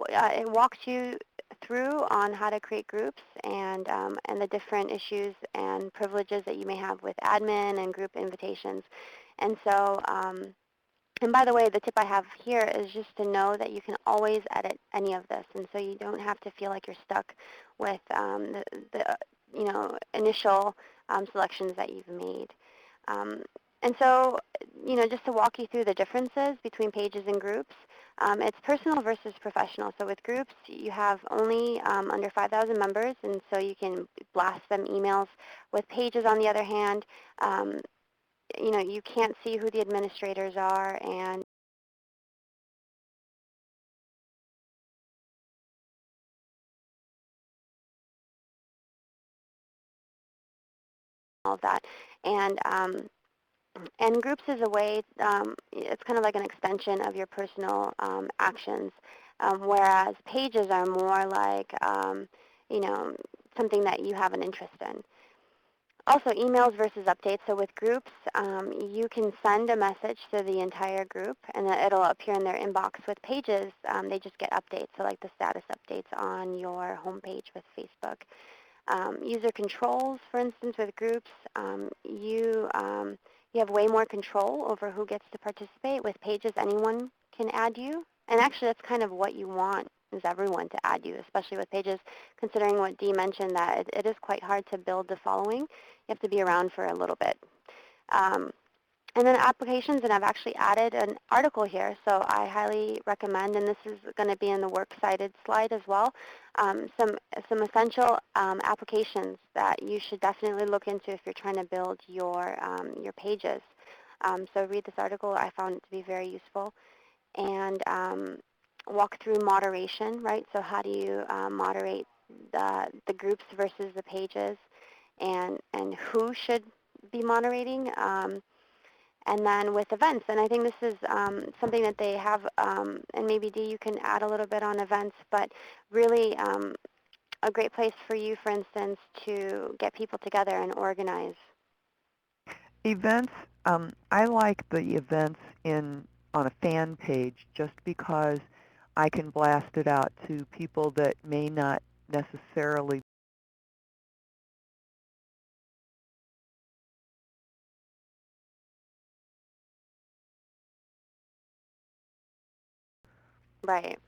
it walks you through on how to create groups, and the different issues and privileges that you may have with admin and group invitations. And so, and by the way, the tip I have here is just to know that you can always edit any of this, and so you don't have to feel like you're stuck with the initial selections that you've made. Um, and so, just to walk you through the differences between pages and groups, it's personal versus professional. So with groups, you have only under 5,000 members, and so you can blast them emails. With pages, on the other hand, um, you can't see who the administrators are and all of that. And groups is a way, it's kind of like an extension of your personal actions, whereas pages are more like, you know, something that you have an interest in. Also, emails versus updates. So with groups, you can send a message to the entire group, and then it'll appear in their inbox. With pages, they just get updates, so like the status updates on your homepage with Facebook. User controls, for instance, with groups, you have way more control over who gets to participate. With pages, anyone can add you. And actually, that's kind of what you want, is everyone to add you, especially with pages, considering what Dee mentioned, that it is quite hard to build the following. You have to be around for a little bit. Um, and then applications, and I've actually added an article here, so I highly recommend, and this is going to be in the works cited slide as well, some essential applications that you should definitely look into if you're trying to build your pages. So read this article. I found it to be very useful. And walk through moderation, right? So how do you moderate the groups versus the pages, and who should be moderating? And then with events, and I think this is something that they have, and maybe Dee, you can add a little bit on events, but really a great place for you, for instance, to get people together and organize. Events, I like the events on a fan page just because I can blast it out to people that may not necessarily. Right.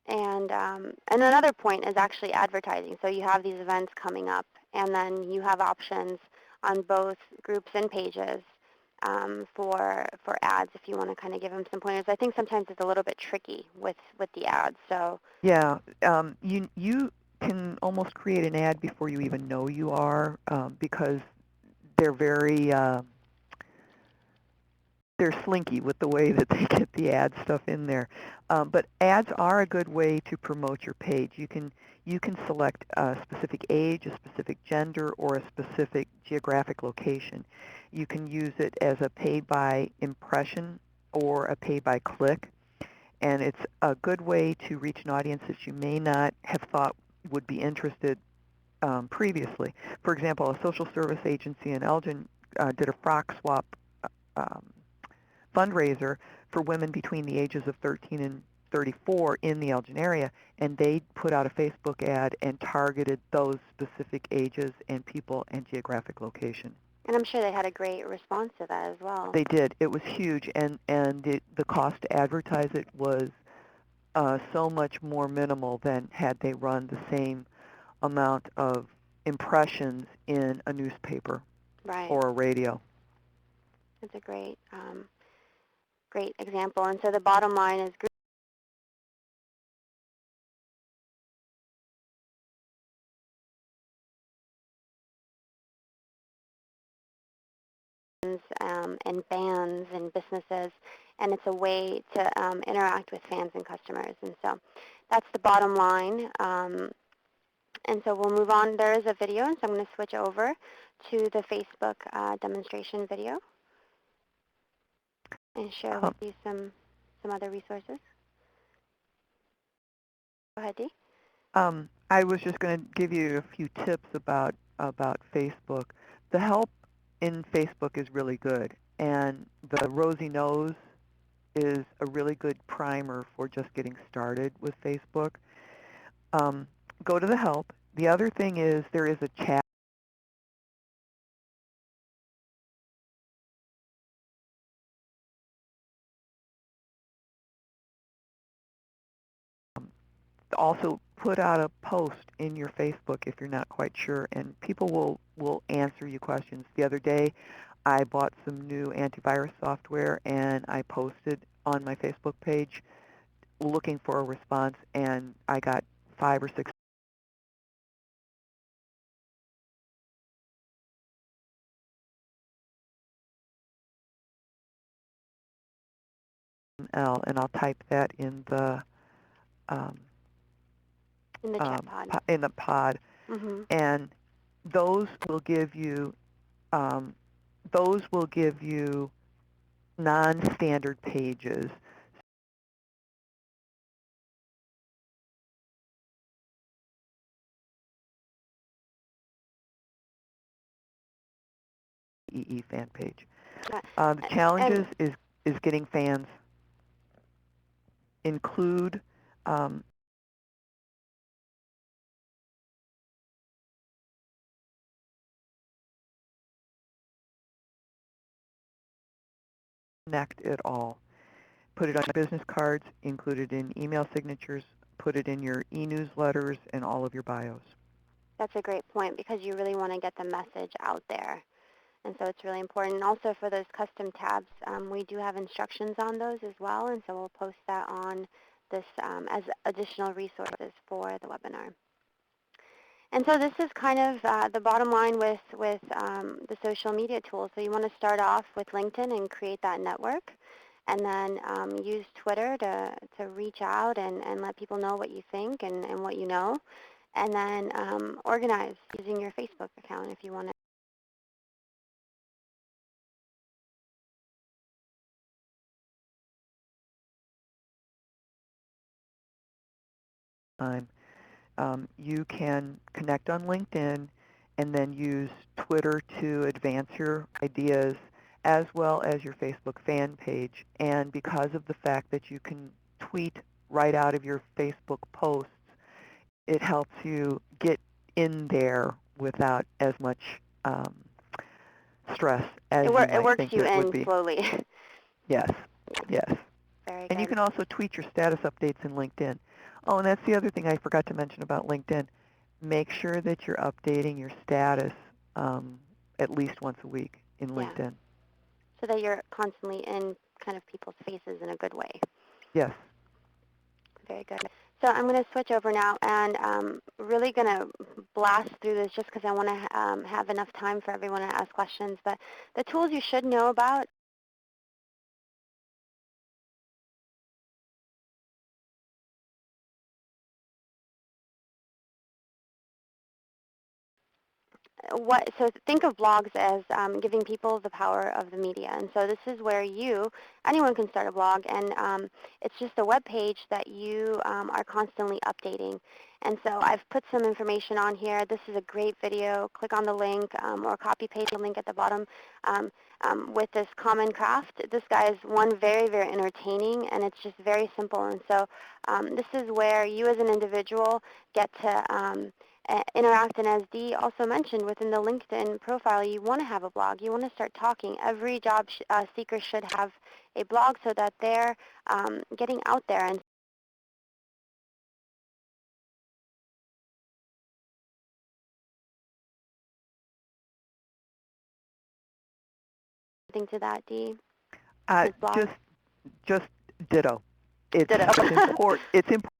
And another point is actually advertising. So you have these events coming up, and then you have options on both groups and pages for ads if you want to kind of give them some pointers. I think sometimes it's a little bit tricky with the ads. So Yeah, you can almost create an ad before you even know you are, because they're very they're slinky with the way that they get the ad stuff in there. But ads are a good way to promote your page. You can select a specific age, a specific gender, or a specific geographic location. You can use it as a pay by impression or a pay by click, and it's a good way to reach an audience that you may not have thought would be interested previously. For example, a social service agency in Elgin did a frock swap um, fundraiser for women between the ages of 13 and 34 in the Elgin area, and they put out a Facebook ad and targeted those specific ages and people and geographic location. and I'm sure they had a great response to that as well. They did. It was huge, and the cost to advertise it was so much more minimal than had they run the same amount of impressions in a newspaper Right. or a radio. That's a great example. And so the bottom line is and bands and businesses, and it's a way to interact with fans and customers. And so that's the bottom line. And so we'll move on. There is a video, and so I'm going to switch over to the Facebook demonstration video and share with Um, you some other resources. Go ahead, Dee. I was just going to give you a few tips about Facebook. The help in Facebook is really good, and the rosy nose is a really good primer for just getting started with Facebook. Um, Go to the help. The other thing is there is a chat also put out a post in your Facebook if you're not quite sure, and people will answer you questions. The other day, I bought some new antivirus software, and I posted on my Facebook page looking for a response, and I got 5 or 6 L, and I'll type that um, In the chat pod. in the pod, Mhm. and those will give you um, those will give you non-standard pages. Fan page. Uh, The challenges and is getting fans. Include connect it all. Put it on business cards, include it in email signatures, put it in your e-newsletters and all of your bios. that's a great point because you really want to get the message out there. And so it's really important. And also for those custom tabs, we do have instructions on those as well. And so we'll post that on this as additional resources for the webinar. And so this is kind of the bottom line with the social media tools. So you want to start off with LinkedIn and create that network, and then use Twitter to reach out and let people know what you think and what you know, and then organize using your Facebook account if you want to. You can connect on LinkedIn and then use Twitter to advance your ideas as well as your Facebook fan page. And because of the fact that you can tweet right out of your Facebook posts, it helps you get in there without as much stress as you It might works think you it would in be. slowly. Yes, Yeah, yes. very And you good. can also tweet your status updates in LinkedIn. Oh, and that's the other thing I forgot to mention about LinkedIn. Make sure that you're updating your status at least once a week in Yeah, LinkedIn. so that you're constantly in kind of people's faces in a good way. Yes. Very good. So I'm going to switch over now and really going to blast through this just because I want to have enough time for everyone to ask questions. But the tools you should know about, so think of blogs as giving people the power of the media. And so this is where anyone can start a blog, and it's just a web page that you are constantly updating. And so I've put some information on here. This is a great video. Click on the link or copy paste the link at the bottom um, with this common craft. This guy is one very, very entertaining, and it's just very simple. And so this is where you as an individual get to interact. And as Dee also mentioned, within the LinkedIn profile, you want to have a blog. You want to start talking. Every job seeker should have a blog so that they're getting out there and something to that, Dee, Uh, with blogs. just, just ditto. It's, Ditto. it's important. It's important.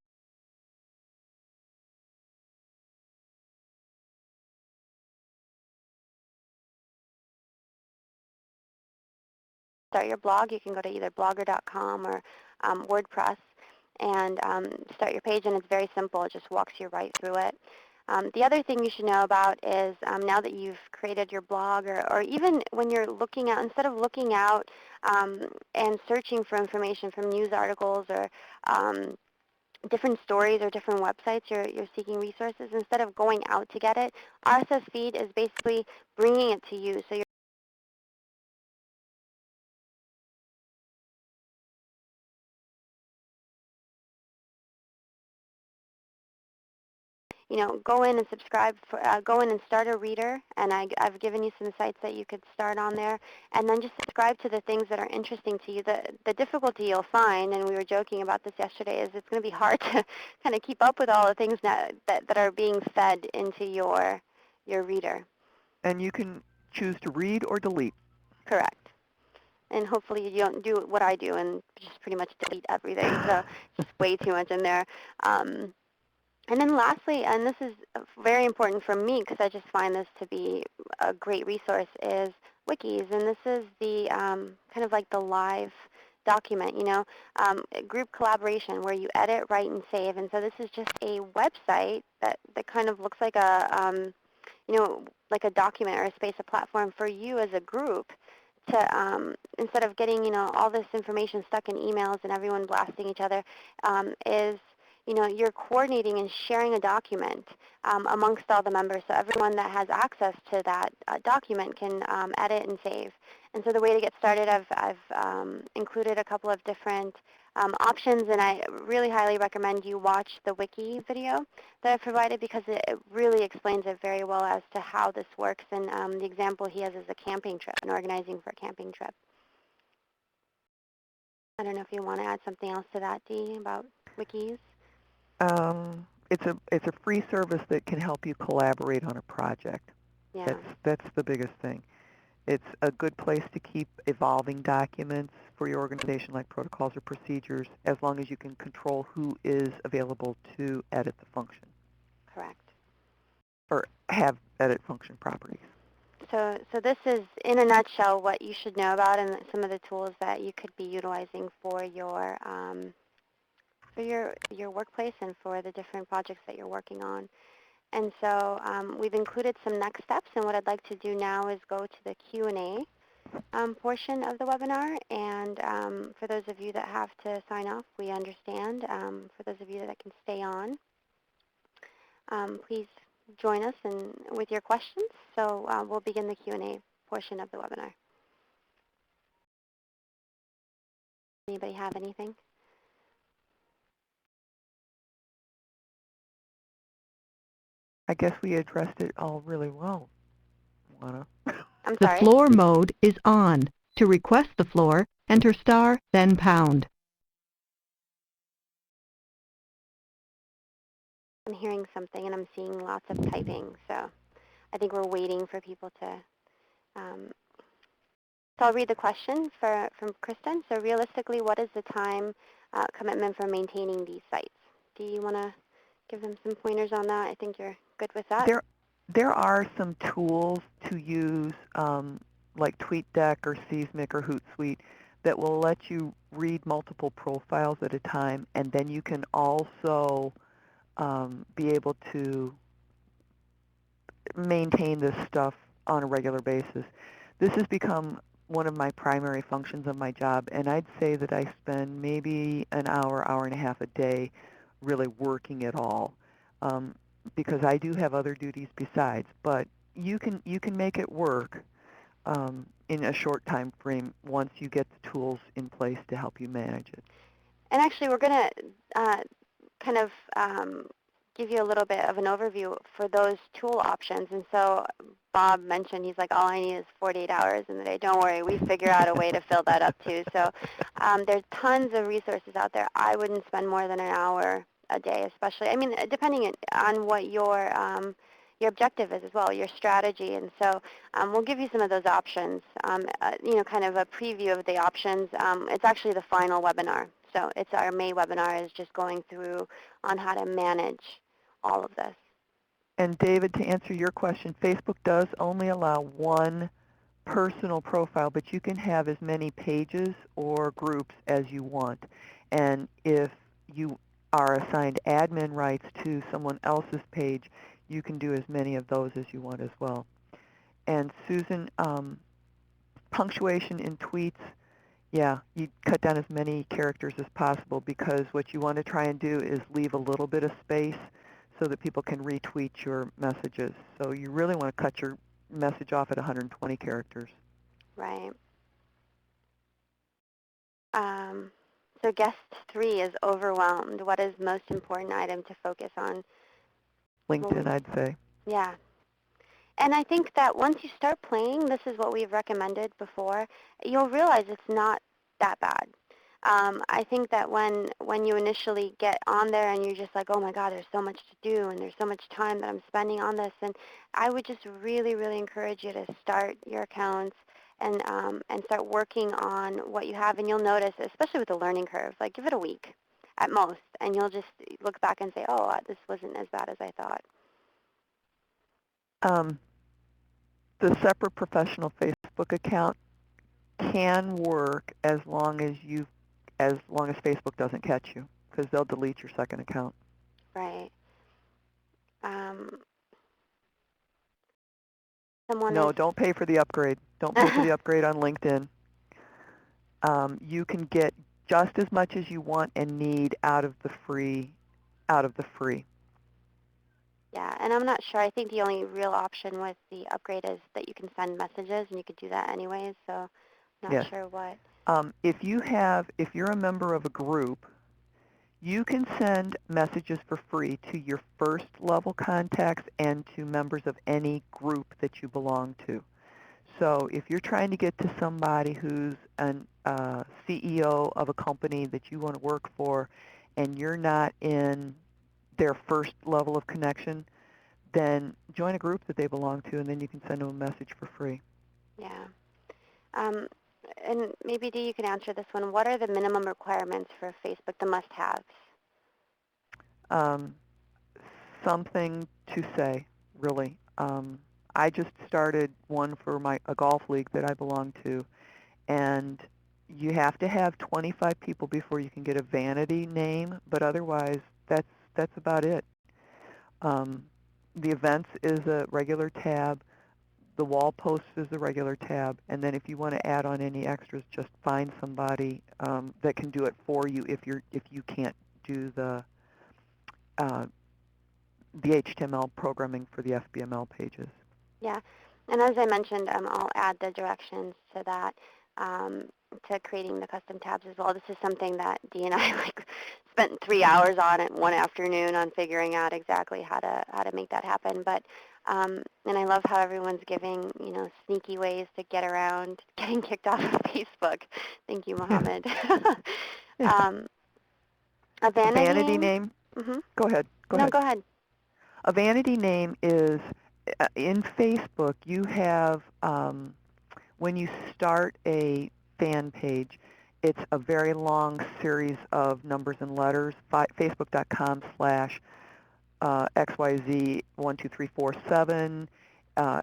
Start your blog. You can go to either blogger.com or WordPress and start your page, and it's very simple. It just walks you right through it. The other thing you should know about is now that you've created your blog, or even when you're looking out, instead of looking out and searching for information from news articles or different stories or different websites, you're seeking resources, instead of going out to get it, RSS feed is basically bringing it to you. So you're go in and subscribe, go in and start a reader, and I've given you some sites that you could start on there, and then just subscribe to the things that are interesting to you. The difficulty you'll find, and we were joking about this yesterday, is it's going to be hard to kind of keep up with all the things that are being fed into your reader. And you can choose to read or delete. Correct. And hopefully you don't do what I do and just pretty much delete everything. So just way too much in there. Um, And then lastly, and this is very important for me because I just find this to be a great resource, is wikis. And this is the kind of like the live document, group collaboration where you edit, write, and save. And so this is just a website that kind of looks like like a document or a space, a platform for you as a group to, instead of getting, all this information stuck in emails and everyone blasting each other, is you're coordinating and sharing a document amongst all the members, so everyone that has access to that document can edit and save. And so the way to get started, I've included a couple of different options, and I really highly recommend you watch the wiki video that I've provided because it really explains it very well as to how this works. And the example he has is a camping trip and organizing for a camping trip. I don't know if you want to add something else to that, Dee, about wikis. It's a free service that can help you collaborate on a project. Yeah, That's the biggest thing. It's a good place to keep evolving documents for your organization, like protocols or procedures, as long as you can control who is available to edit the function correct. or have edit function properties. So this is, in a nutshell, what you should know about and some of the tools that you could be utilizing for your workplace and for the different projects that you're working on. And so we've included some next steps, and what I'd like to do now is go to the Q&A portion of the webinar. And for those of you that have to sign off, we understand. For those of you that can stay on, please join us with your questions. So we'll begin the Q&A portion of the webinar. Anybody have anything? I guess we addressed it all really well, Juana. I'm The sorry. floor mode is on. To request the floor, enter star, then pound. I'm hearing something, and I'm seeing lots of typing. So I think we're waiting for people to. Um, so I'll read the question from Kristen. So realistically, what is the time commitment for maintaining these sites? Do you want to give them some pointers on that? I think you're good with that. There are some tools to use, like TweetDeck or Seismic or Hootsuite, that will let you read multiple profiles at a time, and then you can also be able to maintain this stuff on a regular basis. This has become one of my primary functions of my job, and I'd say that I spend maybe an hour, hour and a half a day really working it all, because I do have other duties besides. But you can make it work in a short time frame once you get the tools in place to help you manage it. And actually, we're going to kind of give you a little bit of an overview for those tool options. And so Bob mentioned, he's like, all I need is 48 hours in the day. Don't worry, we figure out a way to fill that up too. So there's tons of resources out there. I wouldn't spend more than an hour a day, especially, I mean, depending on what your objective is as well, your strategy. And so we'll give you some of those options, kind of a preview of the options. It's actually the final webinar. So it's our May webinar is just going through on how to manage all of this. And David, to answer your question, Facebook does only allow one personal profile, but you can have as many pages or groups as you want. And if you are assigned admin rights to someone else's page, you can do as many of those as you want as well. And Susan, punctuation in tweets, yeah, you cut down as many characters as possible, because what you want to try and do is leave a little bit of space so that people can retweet your messages. So you really want to cut your message off at 120 characters. Right. So guest 3 is overwhelmed. What is most important item to focus on? LinkedIn, I'd say. Yeah. And I think that once you start playing, this is what we've recommended before, you'll realize it's not that bad. I think that when you initially get on there and you're just like, oh my God, there's so much to do and there's so much time that I'm spending on this, and I would just really, really encourage you to start your accounts and start working on what you have, and you'll notice, especially with the learning curve, like give it a week at most, and you'll just look back and say, oh, this wasn't as bad as I thought. Um, the separate professional Facebook account can work as long as Facebook doesn't catch you, because they'll delete your second account. Right. Um, someone No, is, don't pay for the upgrade. Don't pay for the upgrade on LinkedIn. You can get just as much as you want and need out of the free. yeah, and I'm not sure. I think the only real option with the upgrade is that you can send messages, and you could do that anyways, so not Yes. sure what. If you're a member of a group, you can send messages for free to your first level contacts and to members of any group that you belong to. So if you're trying to get to somebody who's an CEO of a company that you want to work for and you're not in their first level of connection, then join a group that they belong to, and then you can send them a message for free. Yeah. Um, and maybe Dee, you can answer this one. What are the minimum requirements for Facebook, the must-haves? Um, Something to say, really. I just started one for a golf league that I belong to, and you have to have 25 people before you can get a vanity name, but otherwise, that's about it. Um, the events is a regular tab. The wall posts is a regular tab. And then if you want to add on any extras, just find somebody that can do it for you if you can't do uh, the HTML programming for the FBML pages. Yeah, and as I mentioned, I'll add the directions to that, to creating the custom tabs as well. This is something that Dee and I like spent 3 hours on it one afternoon on figuring out exactly how to make that happen. But and I love how everyone's giving sneaky ways to get around getting kicked off of Facebook. Thank you, Yeah. Mohammed. Yeah. um, a A vanity vanity name. name. Mm-hmm. Go ahead. Go No, ahead. go ahead. A vanity name is in Facebook. You have when you start a fan page, it's a very long series of numbers and letters. Facebook.com/ XYZ12347,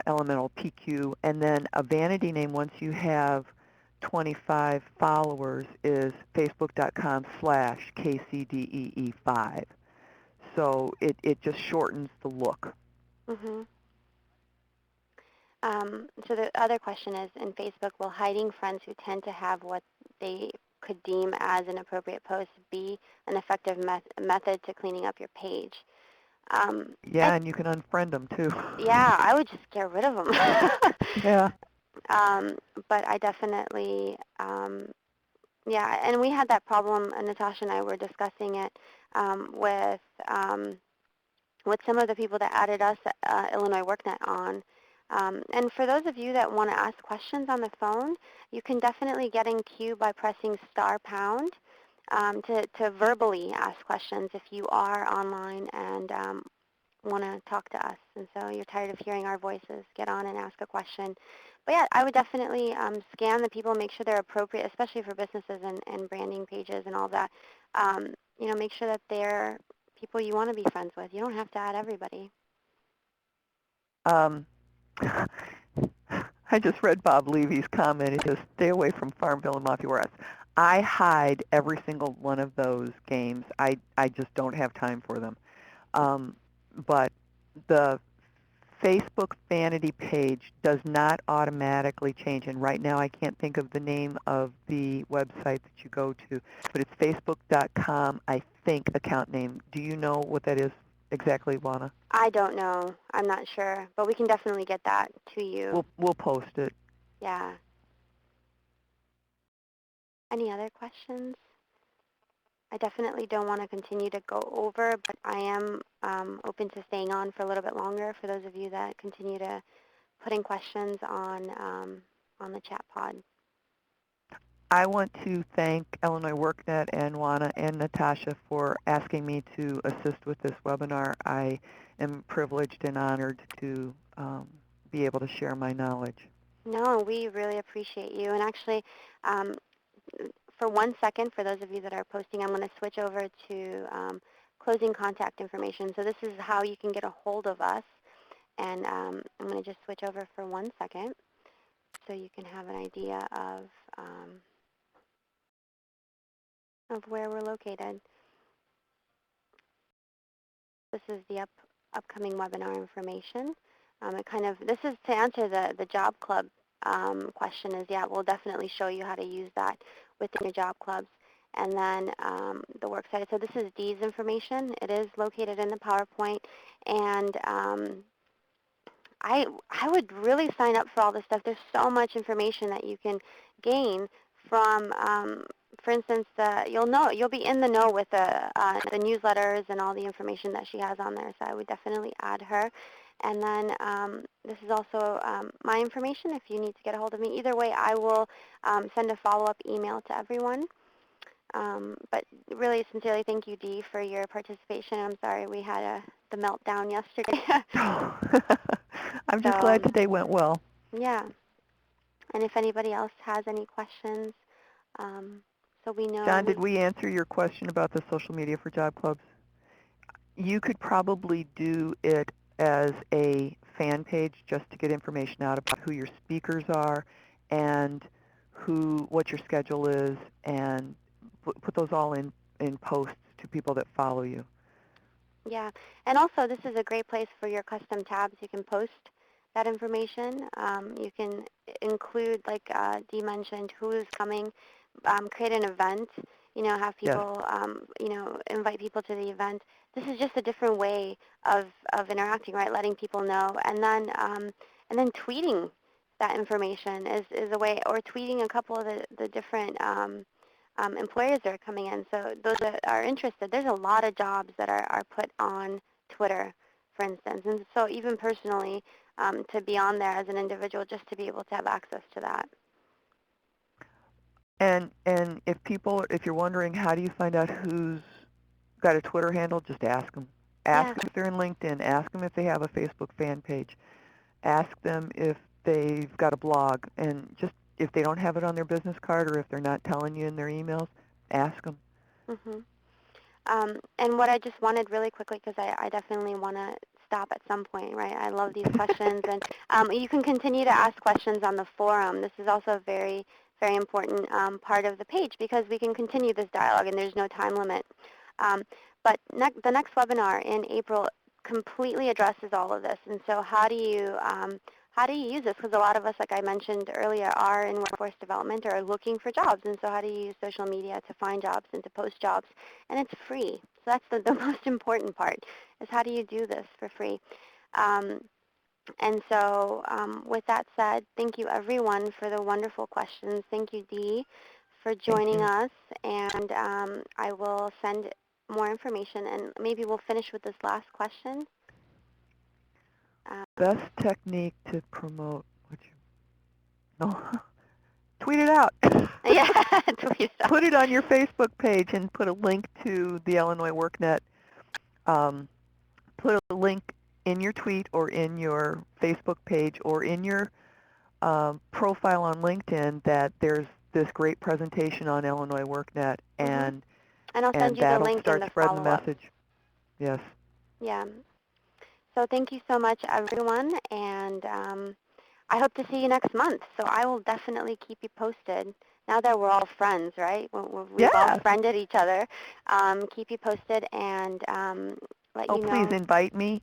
elemental PQ, and then a vanity name once you have 25 followers is Facebook.com/KCDEE5. So it just shortens the look. Mm-hmm. So the other question is, in Facebook, will hiding friends who tend to have what they could deem as an appropriate post be an effective method to cleaning up your page? I, Yeah, and you can unfriend them too. yeah, I would just get rid of them. Yeah. um, but I definitely, yeah, and we had that problem, Natasha and I were discussing it with some of the people that added us, Illinois WorkNet, on. And for those of you that want to ask questions on the phone, you can definitely get in queue by pressing *# to verbally ask questions if you are online and want to talk to us. And so you're tired of hearing our voices, get on and ask a question. But yeah, I would definitely scan the people, make sure they're appropriate, especially for businesses and branding pages and all that. Make sure that they're people you want to be friends with. You don't have to add everybody. Um, I just read Bob Levy's comment. He says, stay away from Farmville and Mafia Warehouse. I hide every single one of those games. I just don't have time for them. But the Facebook vanity page does not automatically change. And right now I can't think of the name of the website that you go to, but it's facebook.com, I think, account name. Do you know what that is exactly, Juana? I don't know. I'm not sure. But we can definitely get that to you. We'll post it. Yeah. Any other questions? I definitely don't want to continue to go over, but I am open to staying on for a little bit longer for those of you that continue to put in questions on the chat pod. I want to thank Illinois WorkNet and Juana and Natasha for asking me to assist with this webinar. I am privileged and honored to be able to share my knowledge. No, we really appreciate you. And actually, um, for 1 second, for those of you that are posting, I'm going to switch over to closing contact information. So this is how you can get a hold of us. And I'm going to just switch over for 1 second so you can have an idea of where we're located. This is the upcoming webinar information. This is to answer the job club question is, yeah, we'll definitely show you how to use that within your job clubs. And then the works cited. So this is Dee's information. It is located in the PowerPoint. And I would really sign up for all this stuff. There's so much information that you can gain from, for instance, you'll be in the know with the newsletters and all the information that she has on there. So I would definitely add her. And then this is also my information if you need to get a hold of me. Either way, I will send a follow-up email to everyone. But really, sincerely, thank you, Dee, for your participation. I'm sorry we had the meltdown yesterday. I'm just glad So, today went well. yeah. And if anybody else has any questions, so we know John, did we answer your question about the social media for job clubs? You could probably do it as a fan page just to get information out about who your speakers are and what your schedule is, and put those all in posts to people that follow you. Yeah, and also this is a great place for your custom tabs. You can post that information. You can include, like Dee mentioned, who is coming, create an event, have Yes. people, invite people to the event. This is just a different way of interacting, right? Letting people know, and then tweeting that information is a way, or tweeting a couple of the different employers that are coming in. So those that are interested, there's a lot of jobs that are put on Twitter, for instance. And so even personally, to be on there as an individual, just to be able to have access to that. And if you're wondering how do you find out who's got a Twitter handle, just ask them. Ask Yeah. them if they're in LinkedIn. Ask them if they have a Facebook fan page. Ask them if they've got a blog. And just if they don't have it on their business card or if they're not telling you in their emails, ask them. hmm And what I just wanted really quickly, because I definitely want to stop at some point, right? I love these questions. And you can continue to ask questions on the forum. This is also a very, very important part of the page because we can continue this dialogue and there's no time limit. Um, but the next webinar in April completely addresses all of this. And so how do you use this? Because a lot of us, like I mentioned earlier, are in workforce development or are looking for jobs. And so how do you use social media to find jobs and to post jobs? And it's free. So that's the most important part, is how do you do this for free? Um, and so with that said, thank you everyone for the wonderful questions. Thank you, Dee, for Thank joining you. us. And I will send more information. And maybe we'll finish with this last question. Best technique to promote what you... No. Tweet it out. Yeah, tweet it out. Put it on your Facebook page and put a link to the Illinois WorkNet. Um, put a link in your tweet or in your Facebook page or in your profile on LinkedIn that there's this great presentation on Illinois WorkNet, Mm-hmm. and And I'll send you the that'll link in start the spreading the follow-up. message. Yes. Yeah. So thank you so much, everyone, and I hope to see you next month. So I will definitely keep you posted. Now that we're all friends, right? We've all Yes. friended each other. Keep you posted and let Oh, you please know. invite me,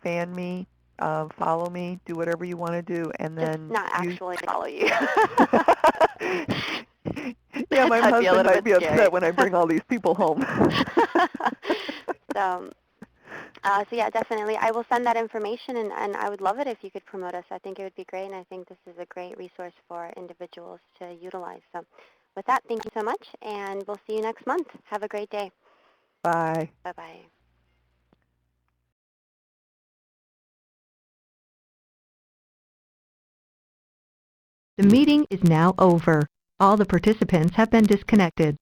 fan me, follow me, do whatever you want to do, and Just then not you... actually follow you. Yeah, my That'd be a husband little might bit be scary. upset when I bring all these people home. So, so yeah, definitely. I will send that information, and I would love it if you could promote us. I think it would be great, and I think this is a great resource for individuals to utilize. So with that, thank you so much, and we'll see you next month. Have a great day. Bye. Bye-bye. The meeting is now over. All the participants have been disconnected.